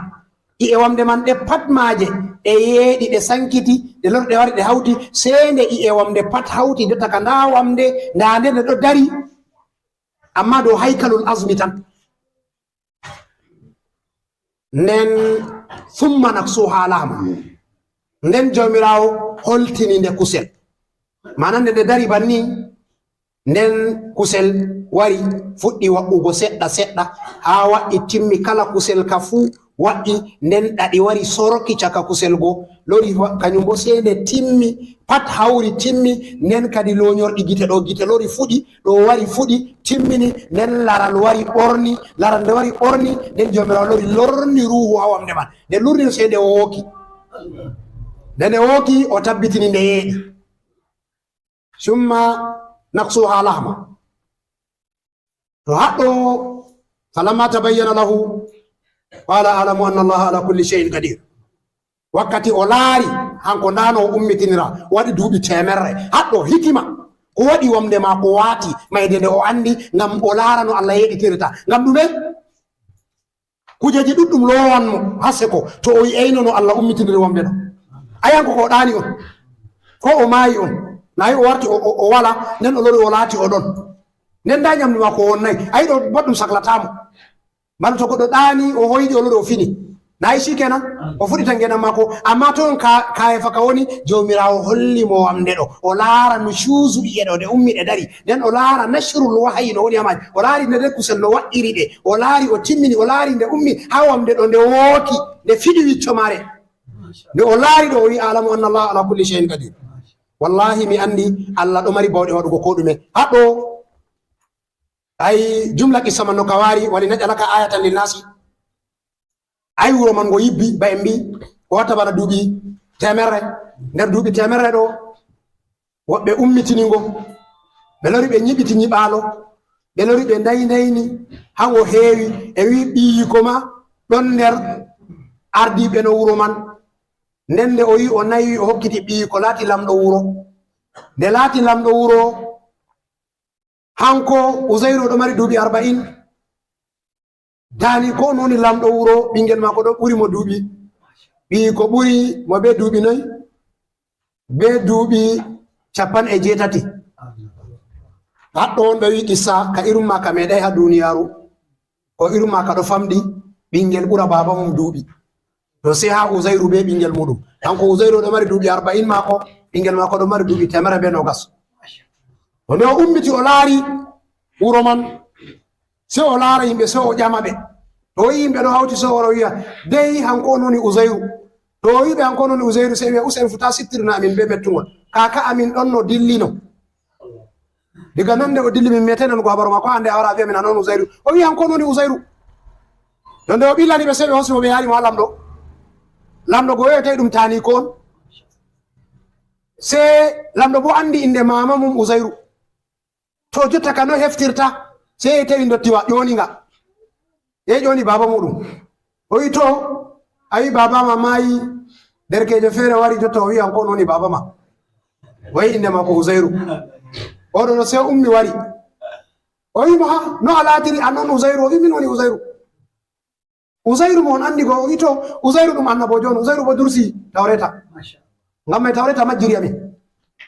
i'e wamde man ɗe pat maje ɗe yeeɗi ɗe sankiti ɗe lor ɗe wari ɗe hawti sende i'e wamde pat hawti nde taka nda wamde nda nde nde ɗo dari amma dow haykalul azmi tan nden summa naksuha lama nden jomirawo holtini nde kusel mana nde nde dari banni nden kusel wari fuɗɗi waɓɓugo seɗɗa seɗɗa ha waɗi timmi kala kusel ka fuu waɗi nden ɗaɗi wari soroki caka kusel go lori kañum bo sei nde timmi pat hawri timmi nden kadi loñorɗi gite ɗo gite lori fuɗi ɗo wari fuɗi timmini nden laral wari ɓorni laral nde wari ɓorni nden jomirawo lori lorni ruhu ha wamde man nde lurni sei nde wooki nde nde wooki o tabbitini nde yeeɗi summa naksuha lahma to haɗɗo falamma tabayyana lahu qala alamu anna allaha ala kulli shay'in qadir wakkati o laari hanko ndano o ummitinira waɗi duuɓi temerre haɗɗo hikima ko waɗi wamde ma ko waati mayde nde o andi ngam o laara no Allah yeɗitirta ngam ɗume kujeji ɗuɗɗum lowanmo hase ko to o yi'ayno no Allah ummitiniri wamde ɗo ayanko ko ɗaani on ko o maayi on nayi o warti o wala nden o lori o laati o ɗon nden nda ñamdu ma ko wonnayi ayi ɗo boɗɗum saklatamo mbaɗa to goɗɗo ɗaani o hoyɗi o lori o fini nayi shikenan o fuɗita ngeɗam mako amma toon kaye fa ka woni jomirawo holli mo wamde ɗo o laara no cuusu ɓiye ɗo ɗe ummi ɗe dari nden o laara nashrul wahayi no woni hamaji o laari nde kusel no waɗɗiri ɗe o laari o timmini o laari nde ummi ha wamde ɗo nde wooki nde fiɗi wicco mare nde o laari ɗo o wi alamu anna allah ala kulli cheyin qadir wallahi mi andi allah ɗo mari bawɗe waɗugo ko ɗume haɗɗo ay jumla qissa man no ka waari wali naƴalaka ayatan lil nasi ay wuro man ngo yibbi ba en mbi o watta bana duuɓi temerre nder duuɓi temerre ɗo woɓɓe ummitinigo ɓe lori ɓe ñiɓiti ñiɓaalo ɓe lori ɓe ndayni hango heewi e wi ɓiyiko ma ɗon nder ardiɓe no wuro man nden nde o yi o nayi o hokkiti ɓiyiko laati lamɗo wuro nde laati lamɗo wuro hanko Uzairu ɗo mari duuɓi 40 dani ko noni lamɗo wuro ɓingel mako ɗo ɓuri mo duuɓi ɓiyiko ɓuri mo be duuɓi 4 be duuɓi 80 haɗɗo on ɓe wi qissa ka irum ma ka meeɗay ha duniyaru ko irum ma ka ɗo famɗi ɓingel ɓura baba mum duuɓi to sai ha Uzairu be ɓingel muɗum hanko Uzairu ɗo mari duuɓi 40 mako ɓingel mako ɗo mari duuɓi 120 to nde o ummiti o laari wuro man sai o laara yimɓe sai o ƴama ɓe to o yi yimɓe ɗo hawti sai oro wiya dey hanko on woni Uzairu to o yiɓe hanko on woni Uzairu sai wiya usen futa sittirna amin be mettugol kaka amin ɗon no dillino diga nande o dilli min meten nanugo habaru mako hande a wara wiya min anon Uzairu o wi hanko on woni Uzairu to nde o ɓillani ɓe sai ɓe hosimo ɓe yaarimo ha lamɗo go wiyete ɗum tani ko on sai lamɗo bo andi inde mama mum Uzairu to jotta ka no heftirta sai tawi dottiwa ƴoniga ƴoni baba muɗum o wi to a wi babama mayi derkejo feere wari jotta o wi hanko on woni babama o yi inde mako Uzairu oɗo no sai ummi wari o wimo ha no a laatiri an on Uzairu o wi min woni Uzairu mo on andi go o wi to Uzairu ɗum annabojo on Uzairu bo dursi tawreta ngam mai tawreta majjiri amin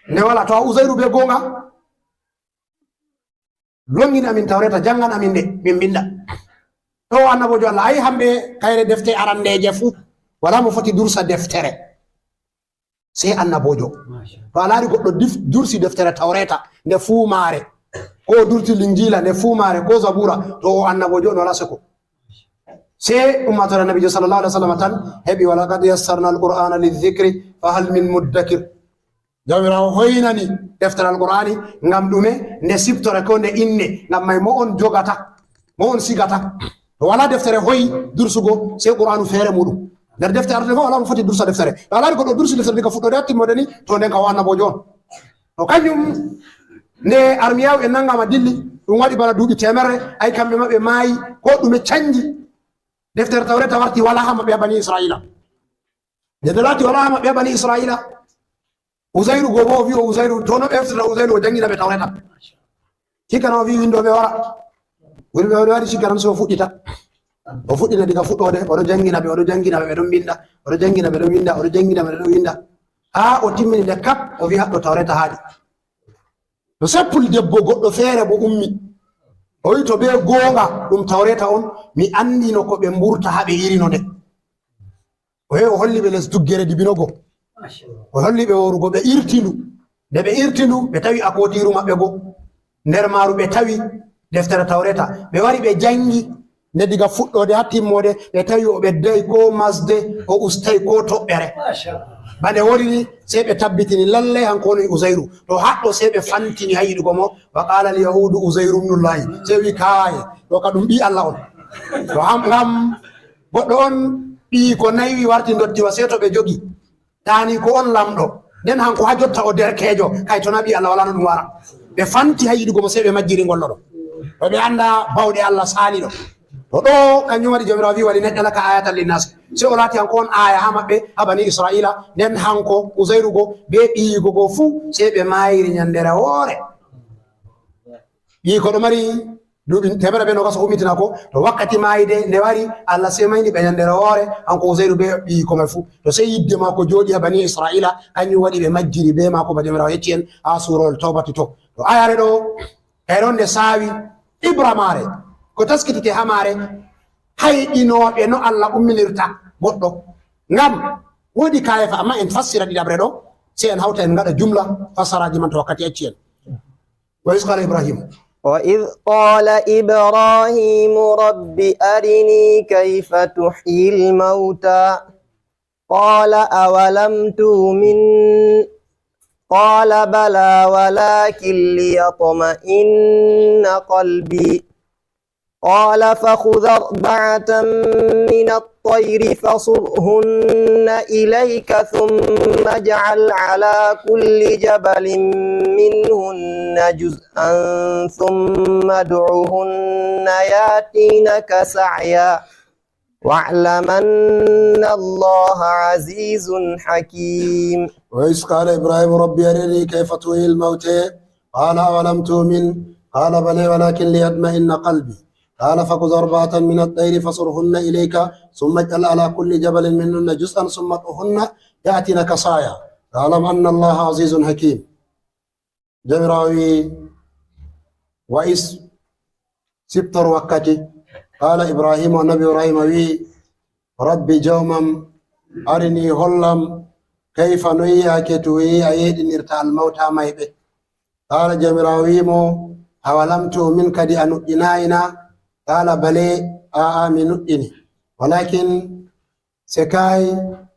nde wala to a Uzairu be gonga longin amin tawreta jangan amin de min binda to annabojo Allah ay hambe kayre defte arandeje fu wala mo foti dursa deftere sai annabojo to alaari goddo dursi deftere tawreta nde fuumare ko durti linjila nde fuumare ko zabura to o annabojo no wala seko sai ummatul nabi sallallahu alaihi wasallam tan hebi wala qad yassarna alqur'ana lidhikri fa hal min muddakir jawirawo hoynani deftere alqur'ani ngam ɗume nde siptore ko nde inne ngam may mo on jogata mo on sigata to wala deftere hoyi dursugo sai qur'anu feere muɗum nder deftere arde fof wala mo foti dursa deftere to alaari goɗɗo dursi deftere diga fuɗɗode hattimoɗe ni to nden ka o annabojo on to kañum nde armiyaw en nangama dilli ɗum waɗi bana duuɓi temerre ay kamɓe maɓɓe maayi ko ɗume canji deftere tawreta warti wala ha maɓɓe ha bani israila nde laati wala ha maɓɓe ha bani israila Uzairu go bo o wi o Uzairu to no ɓe heftata Uzairu o jangina ɓe tawreta hikana o wi windoɓe wara woni ɓe wari sikkanan so o fuɗɗita o fuɗɗina diga fuɗɗode oɗo jangina ɓe ɓe ɗon binda oɗo jangina ɓe ɗo winda oɗo jangina ɓe ɗo winda ha o timmini nde kap o wi haɗɗo tawreta haaɗi to seppul debbo goɗɗo feere bo ummi o wi to ɓe goonga ɗum tawreta on mi andino ko ɓe mburta ha ɓe irino nde o hewi o holli ɓe les duggere dibinogo o holli ɓe worugo ɓe irtindu nde ɓe irtindu ɓe tawi akotiru maɓɓe go nder maaru ɓe tawi deftere tawreta ɓe wari ɓe jangi nde diga fuɗɗode ha timmode ɓe tawi o ɓeddayi ko masde o ustayi ko toɓɓere bande worini sai ɓe tabbitini lallay hanko woni Uzairu to haɗɗo sai ɓe fantini ha yiɗugo mo wa qala al yahudu Uzairu ibnullahi sai wi kaye ɗo ka ɗum ɓi Allah on to ngam goɗɗo on ɓi ko nayi warti dottiwa sai to ɓe jogi tani ko on lamɗo nden hanko ha jotta o derkejo kay to na ɓi Allah wala no ɗum wara ɓe fanti ha yiɗugo mo sai ɓe majjiri gollo ɗo to ɓe anda bawɗe Allah sali ɗo to ɗo kanjum waɗi jomirawo wi wali neɗɗalaka ayatan linnas sai o laati hanko on aya ha maɓɓe ha bani israila nden hanko Uzairu go be ɓiyigo go fuu sai ɓe mayiri nyandere woore ɓiyiko ɗo mari duuɓi 120 o ummitina ko to wakkati mayide nde wari Allah sai mayni ɓe nyandere woore hanko Uzairu be ɓiyiko mai fuu to sai yidde mako jooɗi ha bani israila kanjum waɗi ɓe majjiri be mako ba jomirawo yecci en ha surol tawbati to ayare ɗo kayron nde saawi ibra mare ko taskitite ha mare hayɗinoɓe no Allah umminirta goɗɗo ngam woodi kayefa amma en fassira ɗiɗaɓre ɗo sey en hawta en ngaɗa jumla fassaraji man to wakkati acci en wa is qala ibrahima وإذ قال إبراهيم رب أرني كيف تحيي الموتى قال أولم تؤمن قال بلى ولكن ليطمئن قلبي قال فخذ 4 من الطير فصرهن إليك ثم اجعل على كل جبل منهن جزءا ثم ادعهن ياتينك سعيا واعلم أن الله عزيز حكيم. وإذ قال إبراهيم ربي أرني كيف تحيي الموتى قال أولم تؤمن قال بلى ولكن ليطمئن قلبي قال فخذ 4 من الطير فصرهن إليك ثم اجعل على كل جبل منهن جزءا ثم ادعهن يأتينك سعيا واعلم أن الله عزيز حكيم. جمراوي وإذ سبتر وقتي قال إبراهيم والنبي إبراهيم وي ربي جوما أرني هلم كيف نياك توي أيد نرتع الموتى ميبه قال جمراوي مو أولم تؤمن كدي أنؤدنائنا قال بلي آمن إني ولكن سكاي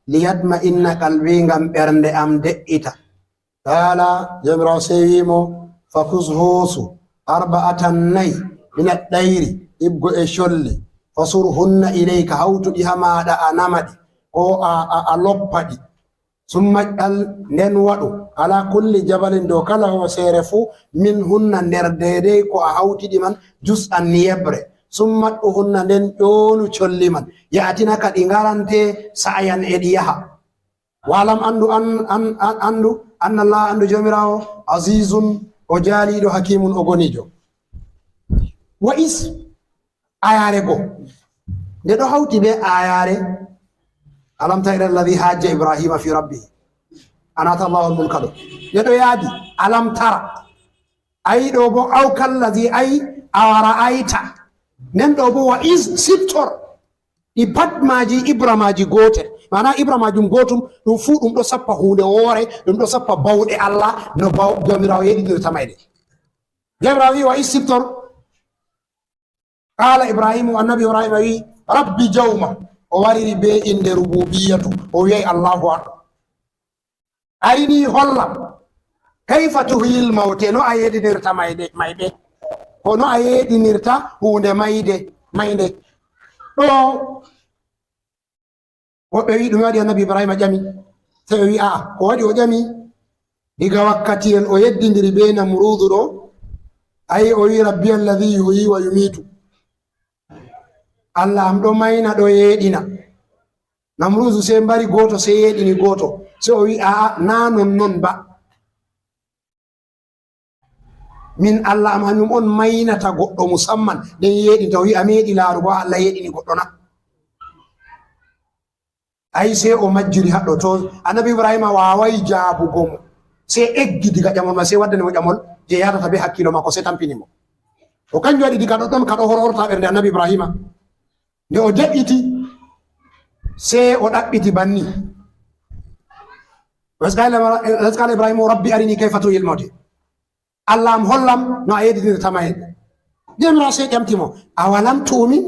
ليطمئن قلبي غم برند أم دئتا قال جمراو سيويمو فخذ 4 ني من الطير ibgo e sholli fasurhunna ilayka hawtuɗi hamaɗa a namaɗi ko a loppaɗi summa ƴal nden waɗu ala kulli jabalin dow kala hoosere fuu min hunna nder dedey ko a hawtiɗi man jus an yebre summa hunna nden ƴoonu colli man yaatinaka ɗi garante sa'yan e ɗi yaha walam andu andu annallah andu jomirawo azizun o jaaliɗo hakimun o gonijo. wa is ayare go nde ɗo hawti be ayare alam tara alladhi hajja ibrahima fi rabbi anata allahu almulka ɗo nde ɗo yaadi alam tara ayi ɗo bo aw kalladhi ayi awara ayta nden ɗo bo wa is siptor ɗi pat maji ibra maji gotel mana ibra majum gotum ɗum fuu ɗum ɗo sappa hunde woore ɗum ɗo sappa bawɗe allah no jomirawo yeɗidirta mayɗe. jomirawo wi wa is siptor قال إبراهيم والنبي إبراهيم وي ربي جوما ووري بي إن ربوبيته ويا الله أكبر أرني هلا كيف تحيي الموتى نو أيدي نرتا مايدي هو نو أيدي نرتا هو مايدي وبي دمادي النبي إبراهيم جامي سوي كودي جامي diga wakkati en o yeddindiri be namrudu ɗo ayi o wi rabbi alladhi yuhyi wa yumitu Allah am ɗo mayna ɗo yeɗina namrudu sey mbari goto sey yeɗini goto sey o wi aa na non ba min Allah am hanyum on maynata goɗɗo musamman nden yeɗinta o wi a meeɗi laarugo Allah yeɗini goɗɗo na ay sey o majjiri haɗɗo to annabi ibrahima wawai jaabugo mo sey eggi diga ƴamol ma sey waddani mo ƴamol je yadata be hakkilo makko sey tampini mo o kanjum waɗi diga ɗoɗon kaɗo hororta ɓernde annabi ibrahima nde o deɓɓiti sey o ɗaɓɓiti banni wasqala ibrahimu rabbi arini kayfa tuhyil mawta Allah am hollam no a yeɗidirtama hen jemira sey ƴamtimo awalam tumin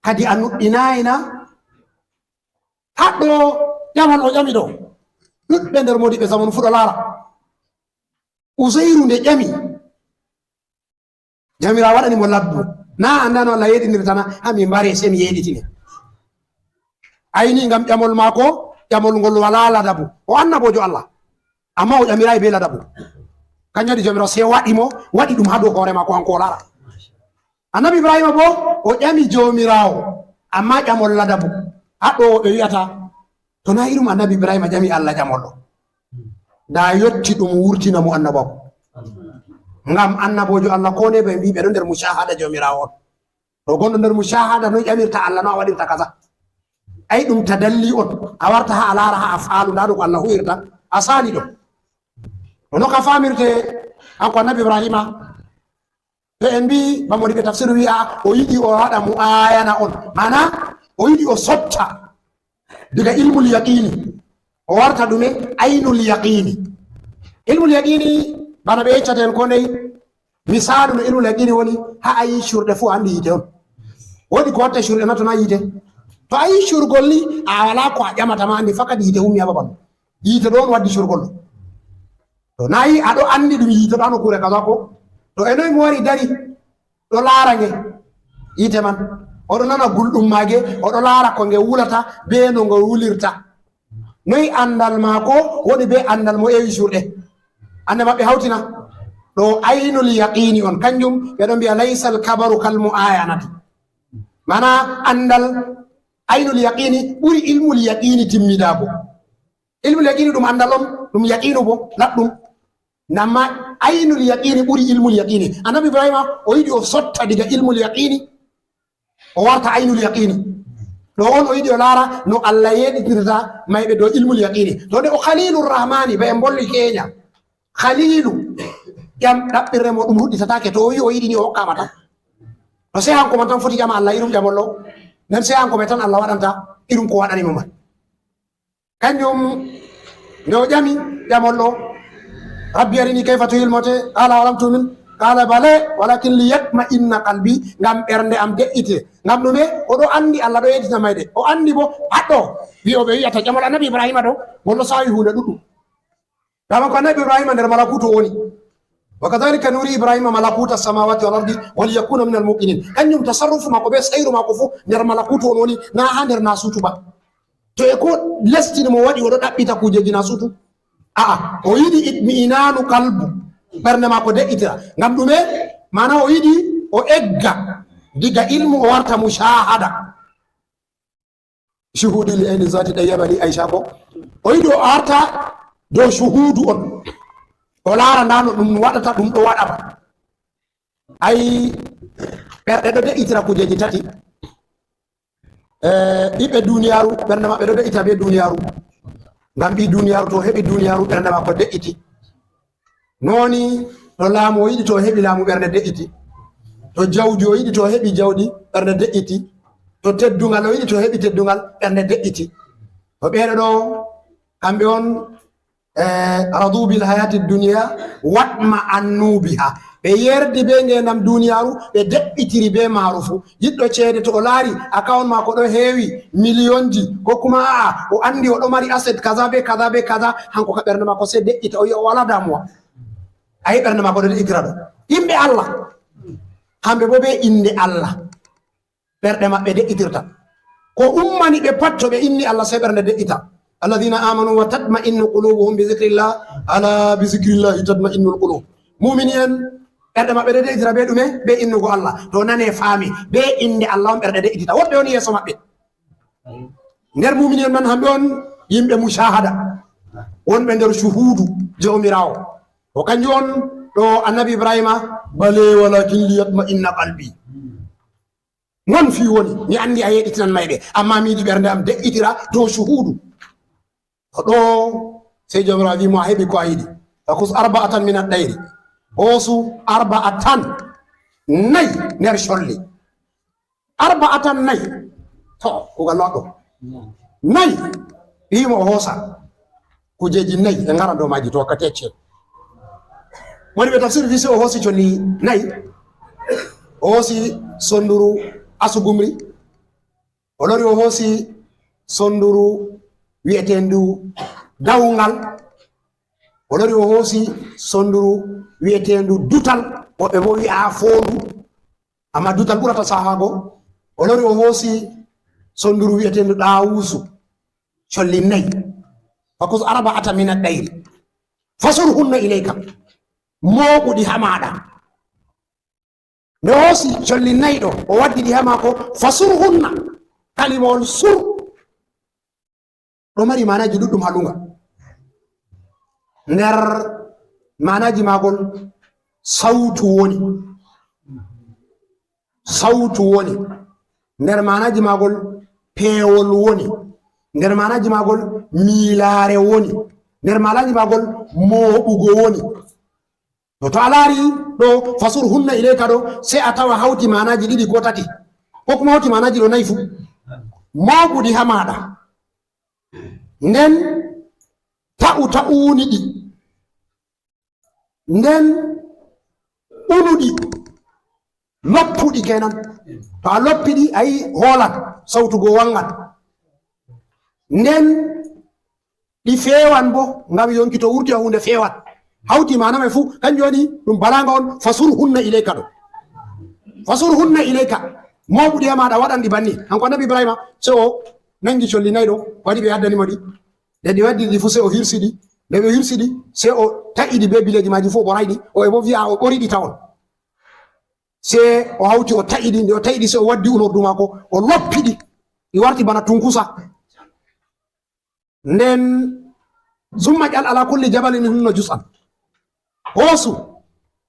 kadi a nuɗɗinayina haɗɗo ƴamon o ƴami ɗo ɗuɗɓe nder modiɓe zamanu fuɗo laara useyru nde ƴami jamira waɗanimo labbu na andano Allah yeɗinirtana ha mi mbari sey mi yeɗitini ayni ngam ƴamol maako ƴamol ngol wala ladabu o annabojo Allah amma o ƴamirayi be ladabu kanjum waɗi jomirawo sey waɗimo waɗi ɗum ha dow hoore maako hanko o lara annabi ibrahima bo o ƴami jomirawo amma ƴamol ladabu haɗɗo ɓe wi'ata to na irum annabi ibrahima ƴami Allah ƴamol ɗo da yotti ɗum wurtina mo annabako ngam annabojo Allah ko ne ɓe mbi ɓe ɗo nder mushahada jomirawo on to gonɗo nder mushahada no ƴamirta Allah no a waɗirta kaza ay ɗum tadalli on a warta ha a lara ha a faalu nda ɗo ko Allah huwirta a sali ɗo no ka famirte hanko annabi ibrahima to en mbi bamodi ɓe tafsir wi'a o yiɗi o waɗa mo ayana on mana o yiɗi o sotta diga ilmul yaqini o warta ɗume aynul yaqini. Ilmul yaqini bana ɓe yeccaten ko nayi misalu no ilmul yaqini woni ha ayi shurɗe fu andi yite on wodi ko watta shurɗe natona yite to ayi shurgol ni a wala ko a ƴamata ma andi fakat yite ummi ha babal yite ɗon waddi shurgol ɗo to nayi aɗo andi ɗum yite ɗo ano kure kaza ko to enoy mo wari dari ɗo laara nge yite man oɗo nana gulɗum mage oɗo laara ko nge wulata be no ngo wulirta noyi andal maako woni be andal mo ewi shurɗe ande maɓɓe hawtina ɗo aynul yaqini on kanjum ɓeɗo mbiya laysal kabaru kal muayanati mana andal aynul yaqini ɓuri ilmul yaqini timmidago. Ilmul yaqini ɗum andal on ɗum yaqinu bo laɗɗum namma aynul yaqini ɓuri ilmul yaqini. Annabi Ibrahima o yiɗi o sotta diga ilmul yaqini o warta aynul yaqini ɗo on o yiɗi o laara no Allah yeɗitirta mayɓe dow ilmul yaqini to nde o khalilur rahmani ba en bolli keña khalilu ƴam ɗaɓɓirre mo ɗum huɗɗitatake to o wi o yiɗi ni o hokkama tan to se hanko man tan foti ƴama Allah irum ƴamollo nden se hanko me tan Allah waɗanta irum ko waɗanimo man kanjum nde o ƴami ƴamollo rabbi arini kayfa tuhilmote qala walam tumin qala bale walakin liyatma inna qalbi ngam ɓernde am de'ite ngam ɗume oɗo andi Allah ɗo yedita mayde o andi bo haɗɗo wi o ɓe wiyata ƴamol annabi Ibrahima ɗo gollo sawi hunde ɗuɗɗum gama ko annabi Ibrahima nder malakuto woni wa kadhalika nuri Ibrahima malakuta samawati wal ardi waliyakuna min almuqinin kanjum tasarrufu mako be sayru mako fu nder malakuto on woni na ha nder nasutu ba to e ko lestini mo waɗi oɗo ɗaɓɓita kujeji nasutu aa o yiɗi itmi'inanu qalbu ɓernde mako de'itira ngam ɗume mana o yiɗi o egga diga ilmu o warta mushahada shuhudi li ayni zati ɗayyabani Aisha ko o yiɗi o arta dow shuhudu on o laara ndano ɗum waɗata ɗum ɗo waɗama ay ɓerɗe ɗo de'itira kujeji tati ɓiɓɓe duniyaru ɓernde maɓɓe ɗo de'ita be duniyaru ngam ɓi duniyaru to heɓi duniyaru ɓernde makko de'iti noni to laamu o yiɗi to heɓi laamu ɓernde de'iti to jawdi o yiɗi to heɓi jawdi ɓernde de'iti to teddungal o yiɗi to heɓi teddungal ɓernde de'iti to ɓeeɗo ɗo kamɓe on radu bil hayati dunia watma annubiha ɓe yerdi be ngendam duniyaru ɓe deɓɓitiri be maaru fu yiɗɗo ceede to o laari account mako ɗo heewi million ji ko kuma aa o andi oɗo mari asset kaza be kaza be kaza hanko ka ɓernde mako se deƴƴita o yi o wala damuwa ayi ɓernde mako ɗo deƴƴitira ɗo yimɓe Allah hamɓe bo be inde Allah ɓerɗe maɓɓe deƴƴitirta ko ummani ɓe pat to ɓe inni Allah se ɓernde deƴƴita alladhina amanu wa tatma'innu qulubuhum bi dhikrillah ala bi dhikrillahi tatma'innul qulub mu'mini en ɓerɗe maɓɓe ɗe de'itira be ɗume be innugo Allah to nane faami be inde Allah on ɓerɗe de'itita woɓɓe woni yeeso maɓɓe nder mu'mini en man hamɓe on yimɓe mushahada wonɓe nder shuhudu jawmirawo o kanjum on ɗo annabi Ibrahima bale walakin liyatma'inna qalbi non fi woni mi andi a yeɗitinan mayɓe amma mi yiɗi ɓernde am de'itira to shuhudu ɗo sey jomirawo wi mo a heɓi ko a yiɗi fakus arba'atan min ad-dayri hoosu arba'atan nayi nder colli arba'atan nayi to kugal waɗɗo nayi wimo o hoosa kujeji nayi e ngara dow maji to wakkati eccen woni ɓe tafsir wi si o hoosi colli nayi o hoosi sonduru asugumri o lori o hoosi sonduru wi'etendu dawgal o lori o hoosi sonduru wi'etendu dutal woɓɓe bo wi'a foondu amma dutal ɓurata sahago o lori o hoosi sonduru wi'etendu ɗawusu colli nayi fakus arba'ata min ad-dayri fasurhunna ilayka mooɓuɗi ha maɗa nde hoosi colli nayi ɗo o waddi ɗi ha mako fasurhunna kalimol sur ɗo mari manaji ɗuɗɗum haɗunga nder manaji magol sautu woni nder manaji magol peewol woni nder manaji magol miilaare woni nder manaji magol mooɓugo woni to a laari ɗo fasur hunna ilayka ɗo sei a tawa hawti manaji ɗiɗi ko tati ko kuma hawti manaji ɗo nayi fu mooɓuɗi ha maɗa nden ta'uuni ɗi nden unuɗi loppuɗi kenan to a loppiɗi ayi hoolan sawtugo wangan nden ɗi feewan bo ngam yonki to wurti a hunde feewan hawti maname fuu kanjum woni ɗum balaga on fasurhunna ilayka ɗo fasurhunna ilayka mawɓuɗi e maɗa waɗan ɗi banni hanko annabi ibrahima so o nangi colli nayi ɗo waɗi ɓe addanimo ɗi nde ɗi waddi ɗi fuu se o hirsiɗi nde ɓe hirsiɗi se o taƴiɗi be bileji maji fuu o ɓorayɗi o e bo wiya o ɓoriɗi tawon se o hawti o taƴiɗi nde o taƴiɗi se o waddi unordu mako o loppiɗi ɗi warti bana tunkusa nden summa ƴal ala kulli jabalin hunno jus'an hoosu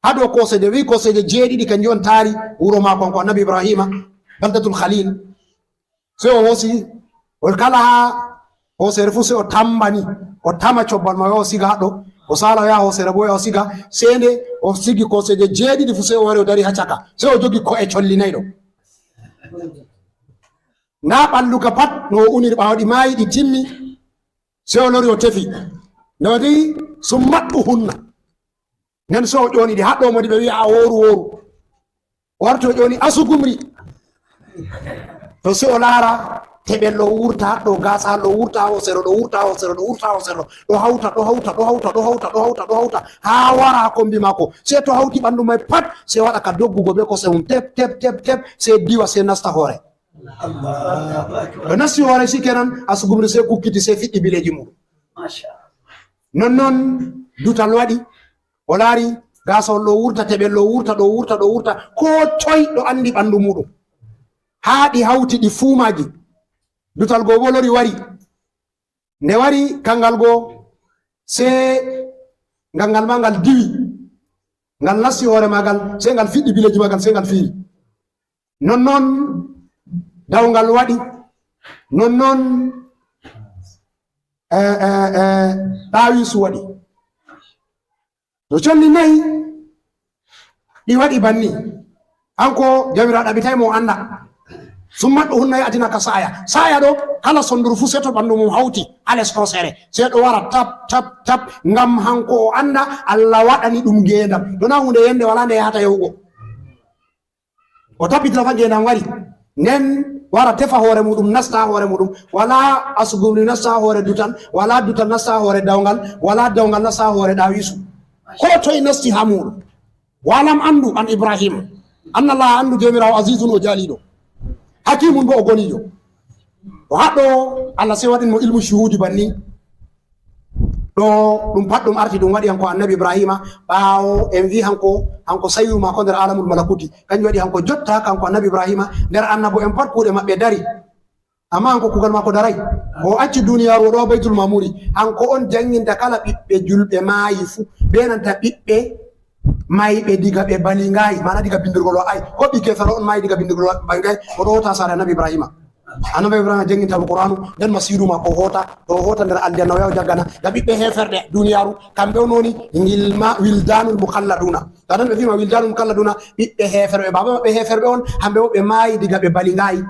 ha dow koseje wi koseje jeeɗiɗi kanjum on taari wuro mako ko annabi ibrahima baldatul khalil se o hoosi o kala ha hoosere fuu se o tambani o tama cobbal ma o siga haɗɗo o sala o yaha hoosere bo o siga sende o sigi koseje jeeɗiɗi fuu se o wari o dari ha caka se o jogi ko e colli nayɗo na ɓalluka pat no o uniri ɓawo ɗi maayi ɗi timmi se o lori o tefi nde waɗi summaɗɗu hunna nden so o ƴoni ɗi haɗɗo modi ɓe wiya a woru woru o warti o ƴoni asugumri to se o laara teɓel ɗo wurta haɗɗo gasa ɗo wurta hosere ɗo wurta hosere ɗo wurta hosere ɗo hawta ɗo hawta ɗo hawta ɗo hawta ɗo hawta ɗo hawta ha wara kombi mako se to hawti ɓandu may pat se waɗa ka doggugo be kose mum tep tep tep tep se diwa se nasta hoore ɗo nasti hoore si kenan asugumri se kukkiti se fiɗɗi bileji muɗum nonnoon dutal waɗi o laari gasol ɗo wurta teɓel ɗo wurta ɗo wurta ɗo wurta ko toy ɗo andi ɓandu muɗum haa ɗi hawti ɗi fuumaji dutal goo bo lori wari nde wari kangal goo se ngal ma ngal diwi ngal nasti hoore magal se ngal fiɗɗi bileji magal se ngal fiiri nonnoon dawgal waɗi nonnoon ɗawisu waɗi to colli nayi ɗi waɗi banni hanko jamiraɗo ɗaɓitay mo anda summaɗɗo hunnayi atinaka saya ɗo kala sonduru fuu seto ɓandu mum hawti ales hosere se ɗo wara tap tap tap ngam hanko o anda Allah waɗani ɗum ngendam dona hunde yende wala nde yahata yahugo o tabbitira fa ngendam wari nden wara tefa hoore muɗum nasta hoore muɗum wala asugumri nasta hoore dutal wala dutal nasta hoore dawgal wala dawgal nasta hoore ɗawisu ko toye nasti ha muɗum walam andu an ibrahima annallah andu jomirawo azizun o jaaliɗo hakimum bo o gonijo o haɗɗo Allah se waɗinmo ilmu shuhudi banni ɗo ɗum pat ɗum arti ɗum waɗi hanko annabi ibrahima ɓawo en wi hanko sawiwuma ko nder alamul malakuti kanjum waɗi hanko jotta kanko annabi ibrahima nder annabo en pat kuuɗe maɓɓe dari amma hanko kugal mako daray o acci duniyaru o ɗo baytul mamuri hanko on janginta kala ɓiɓɓe julɓe maayi fuu be nanta ɓiɓɓe mayɓe diga ɓe balingayi mana diga bindirgol o ay ko ɓikke fere on mayi diga bindirgol balingayi oɗo hota sare annabi ibrahima jangintamo qur'anu nden masiru ma ko hota to hota nder aljanna o yaw jaggana da ɓiɓɓe heferɗe duniyaru kamɓe on woni gilma wildanul mukalladuna tanan ɓe wima wildanul mukalladuna ɓiɓɓe heferɓe baba maɓɓe heferɓe on hamɓe bo ɓe maayi diga ɓe balingayi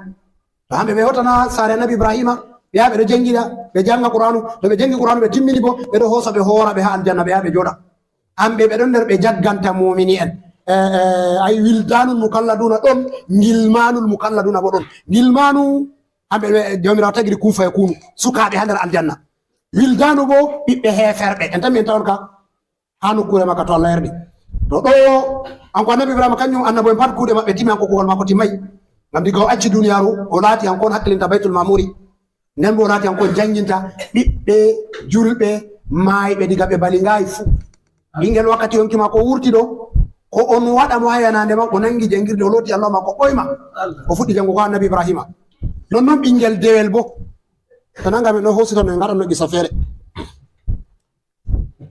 to hamɓe ɓe hotana sare annabi ibrahima ɓe yaha ɓeɗo jangina ɓe janga qur'anu to ɓe jangi qur'anu ɓe timmini bo ɓeɗo hosa ɓe hoora ɓe ha aljanna ɓe yaha ɓe joɗa hamɓe ɓeɗon nder ɓe jagganta mumini en ay wildanul mukalladuna ɗon gilmanul mukalladuna bo ɗon gilmanu hamɓe jomirawo tagiri kun faye kunu sukaɓe ha nder aljanna wildanu bo ɓiɓɓe heferɓe en tan min tawon ka ha nokkure makka to Allah yerdi to ɗo hanko annabi ibrahima kañum annabo en pat kuuɗe maɓɓe timmi hanko kugal makko timmayi ngam diga o acci duniyaru o laati hanko on hakkilinta baytul mamuri nden bo o laati hanko on janginta ɓiɓɓe julɓe mayɓe diga ɓe balingayi fuu ɓingel wakkati yonki ma ko wurti ɗo ko on waɗa mo ha yanande ma o nangi jangirde o looti Allah ma ko ɓoyma o fuɗɗi jango ko annabi ibrahima nonnoon ɓingel dewel bo to nanga men ɗo hosito no gaɗanno gisa feere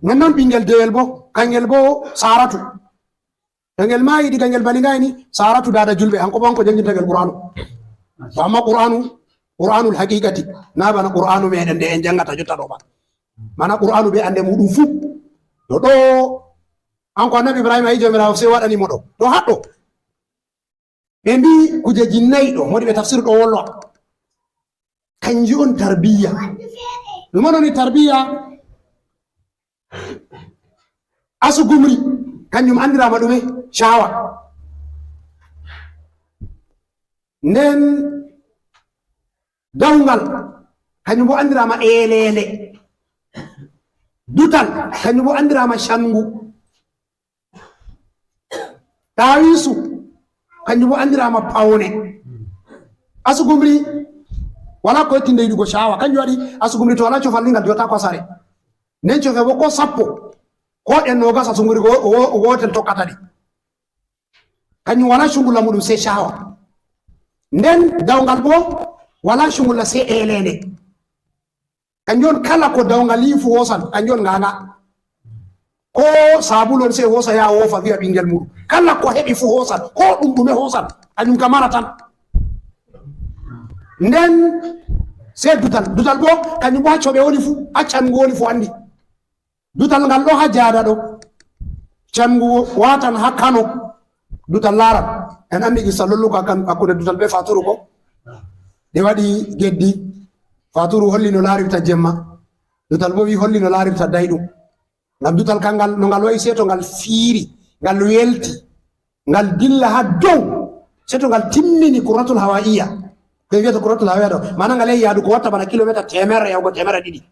nonnoon ɓingel dewel bo kangel bo saratu to ngel maayi diga ngel balingayi ni saratu dada julɓe hanko bo hanko jangintagel qur'anu to amma qur'anul haqiqati na bana qur'anu meɗen nde en jangata jotta ɗo ba mana qur'anu be ande muɗum fuu to ɗo hanko annabi ibrahima yi jomirawo se waɗanimo ɗo haɗɗo ɓe mbi kujeji nayi ɗo moɗi ɓe tafsir ɗo wolwa kanji on tarbiya ɗumanoni tarbiya asu gumri kanjum andirama ɗume shawa. Nden dawgal kanjum bo andirama elele. Dutal kanjum bo andirama shangu. Dawisu kanjum bo andirama pawne. Asugumri wala ko tinde yidugo shawa kanjum waɗi asugumri to wala cofallingal jota ko sare nden cofe bo ko sappo ko ɗen nogas asugumri wotel tokkata ɗi kanjum wala cungulla muɗum se shawa. Nden dawgal bo wala cungulla se elende kanjum on kala ko dawgal yifu hosan kanjum on nganga ko sabulon se hosa ya wofa wiya ɓingel muɗum kala ko heɓi fu hosan ko ɗum ɗume hosan kanjum kamara tan. Nden se dutal bo kanjum bo ha coɓe woni fu ha cangu woni fu andi dutal ngal ɗo ha jada ɗo cangu watan ha Kano dutal laran en andi gissa lollugo hakkude dutal be faturu ko ɗe waɗi geddi faturu holli no larirta jemma dutal bo wi holli no larirta dayɗum ngam dutal kangal no ngal wayi seto ngal fiiri ngal welti ngal dilla ha dow seto ngal timmini kurratul hawaiya ko wiyata kurratul hawaiya ɗo mana ngal yahi yaadu ko watta bana kilométre 100 yahugo 100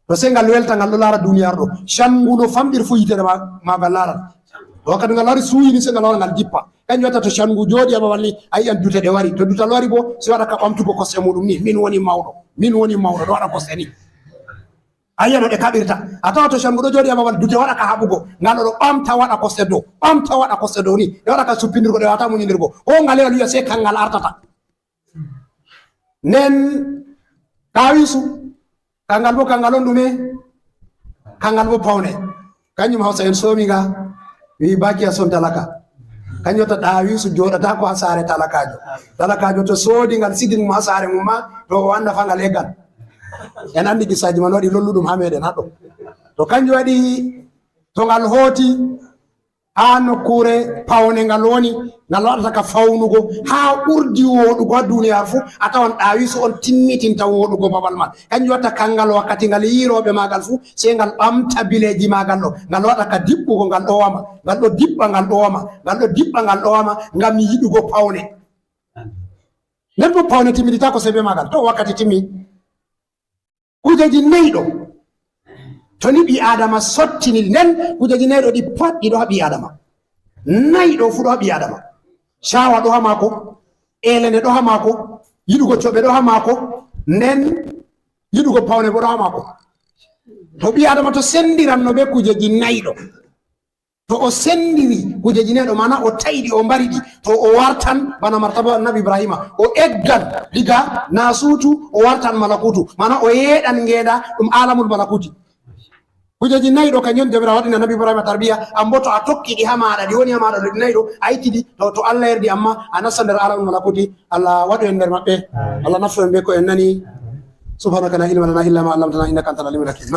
to se ngal welta ngal ɗo laara duniyar ɗo cangu no famɗir fu yitere magal laran wakkati ngal wari suuyini se ngal wara ngal dippa kanjum watta to cangu jooɗi e babal ni a yiyan dute ɗe wari to dutal wari bo se waɗa ka ɓamtugo kosɗe muɗum ni min woni mawɗo ɗo waɗa kosɗe ni a yiya no ɗe kaɓirta a tawa to cangu ɗo jooɗi e babal dute waɗa ka haɓugo ngal ɗo ɓamta waɗa kosɗe dow ni ɗe waɗa ka suppindirgo ɗe wata muñidirgo ko ngaleyal wiya se kangal artata. Nden dawisu kangal bo kangal on ɗume kangal bo pawne kanjum hausa en somiga wi bakiya son talaka kanjum to dawisu joɗata ko ha sare talakajo to soodi ngal sigin mo ha sare mum ma to o anda fa ngal eggal en andi gisaji man waɗi lolluɗum ha meɗen haɗo to kanjum waɗi to ngal hooti ha nokkure pawne ngal woni ngal waɗata ka fawnugo ha ɓurdi woɗugo ha duniyar fu a tawan ɗawisu on timmitinta woɗugo babal man kanjum watta kangal wakkati ngal yiiroɓe magal fu sey ngal ɓamta bileji magal ɗo ngal waɗa ka diɓɓugo ngal ɗowama ngal ɗo diɓɓa ngal ɗowama ngam yiɗugo pawne. Nden bo pawne timmidita ko sebe magal to wakkati timmi kujeji nayɗo to ni ɓi adama sottini nden kujeji nayɗo ɗi pat ɗiɗo ha ɓi adama nayɗo fu ɗo ha ɓi adama shawa ɗo ha mako elende ɗo ha mako yiɗugo coɓe ɗo ha mako nden yiɗugo pawne bo ɗo ha mako to ɓi adama to sendiranno be kujeji nayɗo to o sendiri kujeji nayɗo mana o tayiɗi o mbari ɗi to o wartan bana martaba annabi ibrahima o eggan diga nasutu o wartan malakutu mana o yeɗan ngeɗa ɗum alamul malakuti kujeji nayɗo kañum jomirawo waɗini annabi ibrahima tarbiya ambo to a tokki ɗi ha maɗa ɗi woni ha maɗa ɗo ɗi nayɗo a ittidi to Allah yerdi amma a nasta nder alamul malakuti. Allah waɗu en nder maɓɓe Allah naftu en be ko en nani subhanaka la ilma lana illa ma allamtana innaka antal alimul hakim.